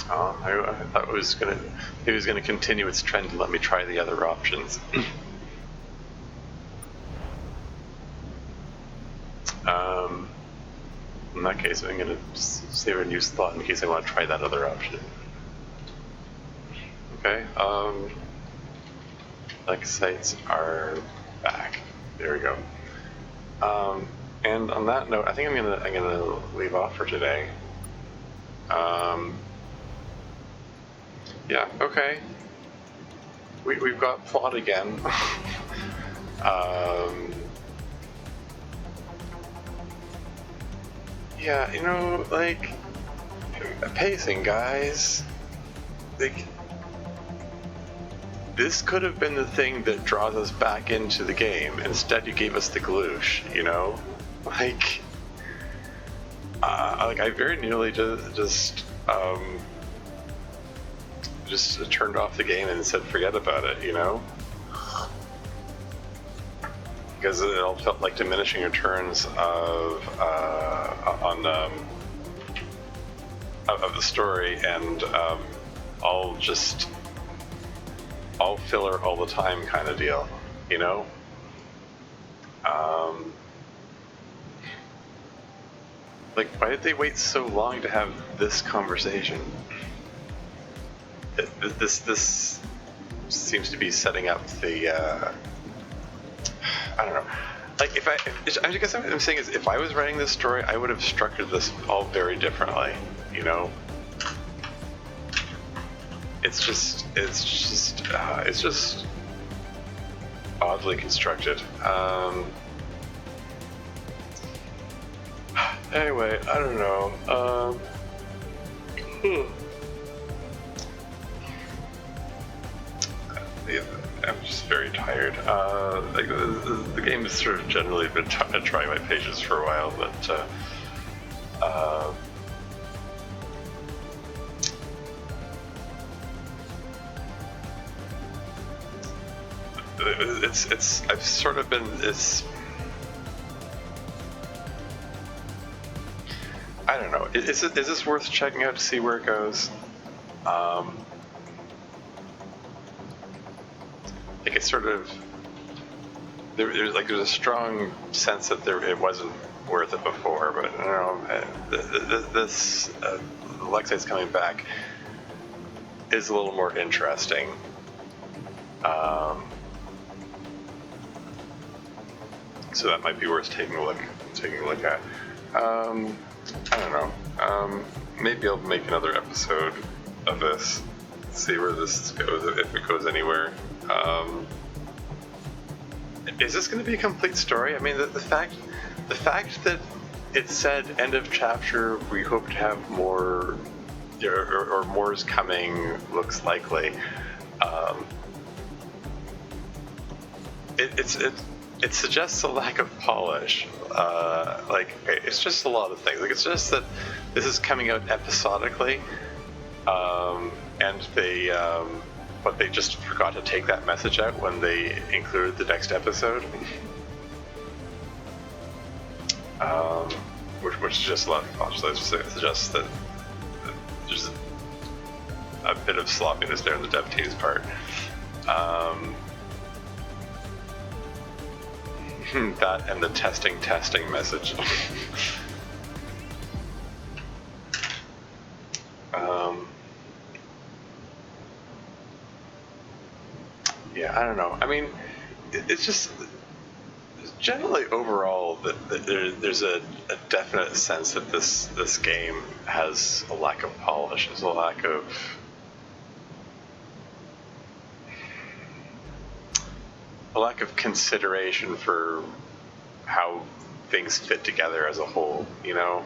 I thought it was gonna continue its trend and let me try the other options. In that case, I'm gonna save a new slot in case I want to try that other option. Okay. Like sites are back. There we go. And on that note, I think I'm gonna leave off for today. Yeah. Okay. We've got plot again. Yeah, you know, like pacing, guys. Like this could have been the thing that draws us back into the game. Instead, you gave us the gloosh. You know, like I very nearly just turned off the game and said forget about it. You know. Because it all felt like diminishing returns of the story, and all filler all the time kind of deal, you know. Like, why did they wait so long to have this conversation? This seems to be setting up the. I don't know. Like I guess what I'm saying is, if I was writing this story, I would have structured this all very differently. You know, it's just oddly constructed. Anyway, I don't know. I'm just very tired. Like the game has sort of generally been trying my patience for a while, but I've sort of been I don't know. Is this worth checking out to see where it goes? Like it's sort of there's a strong sense that it wasn't worth it before, but I don't know, this Alexei's coming back is a little more interesting. So that might be worth taking a look at. I don't know. Maybe I'll make another episode of this. See where this goes, if it goes anywhere. Is this going to be a complete story? I mean, the fact that it said end of chapter, we hope to have more, or more is coming, looks likely. It suggests a lack of polish. Like, it's just a lot of things. Like, it's just that this is coming out episodically, and but they just forgot to take that message out when they included the next episode. Which is just a lot of polish. So it suggests that there's a bit of sloppiness there on the dev team's part. That and the testing message. Yeah, I don't know. I mean, it's just generally overall that there's a definite sense that this game has a lack of polish. There's a lack of consideration for how things fit together as a whole, you know?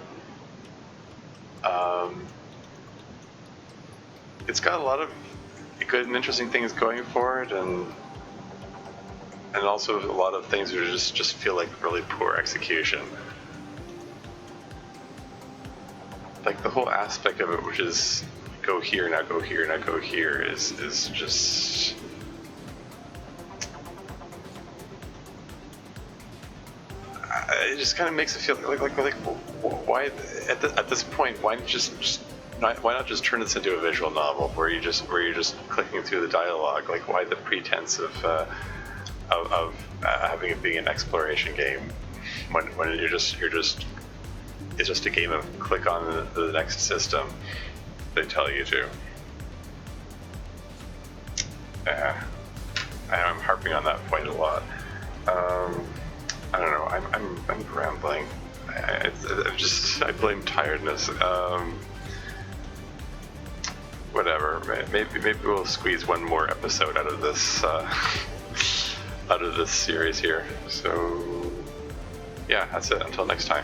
It's got a lot of good and interesting things going for it, and also a lot of things that just feel like really poor execution. Like the whole aspect of it, which is go here, now go here, now go here, is just... It just kind of makes it feel like why at this point why not just turn this into a visual novel where you're just clicking through the dialogue? Like, why the pretense of having it being an exploration game when it's just a game of click on the next system they tell you to. I'm harping on that point a lot. I don't know. I'm rambling. I blame tiredness. Whatever. Maybe we'll squeeze one more episode out of this series here. So yeah, that's it. Until next time.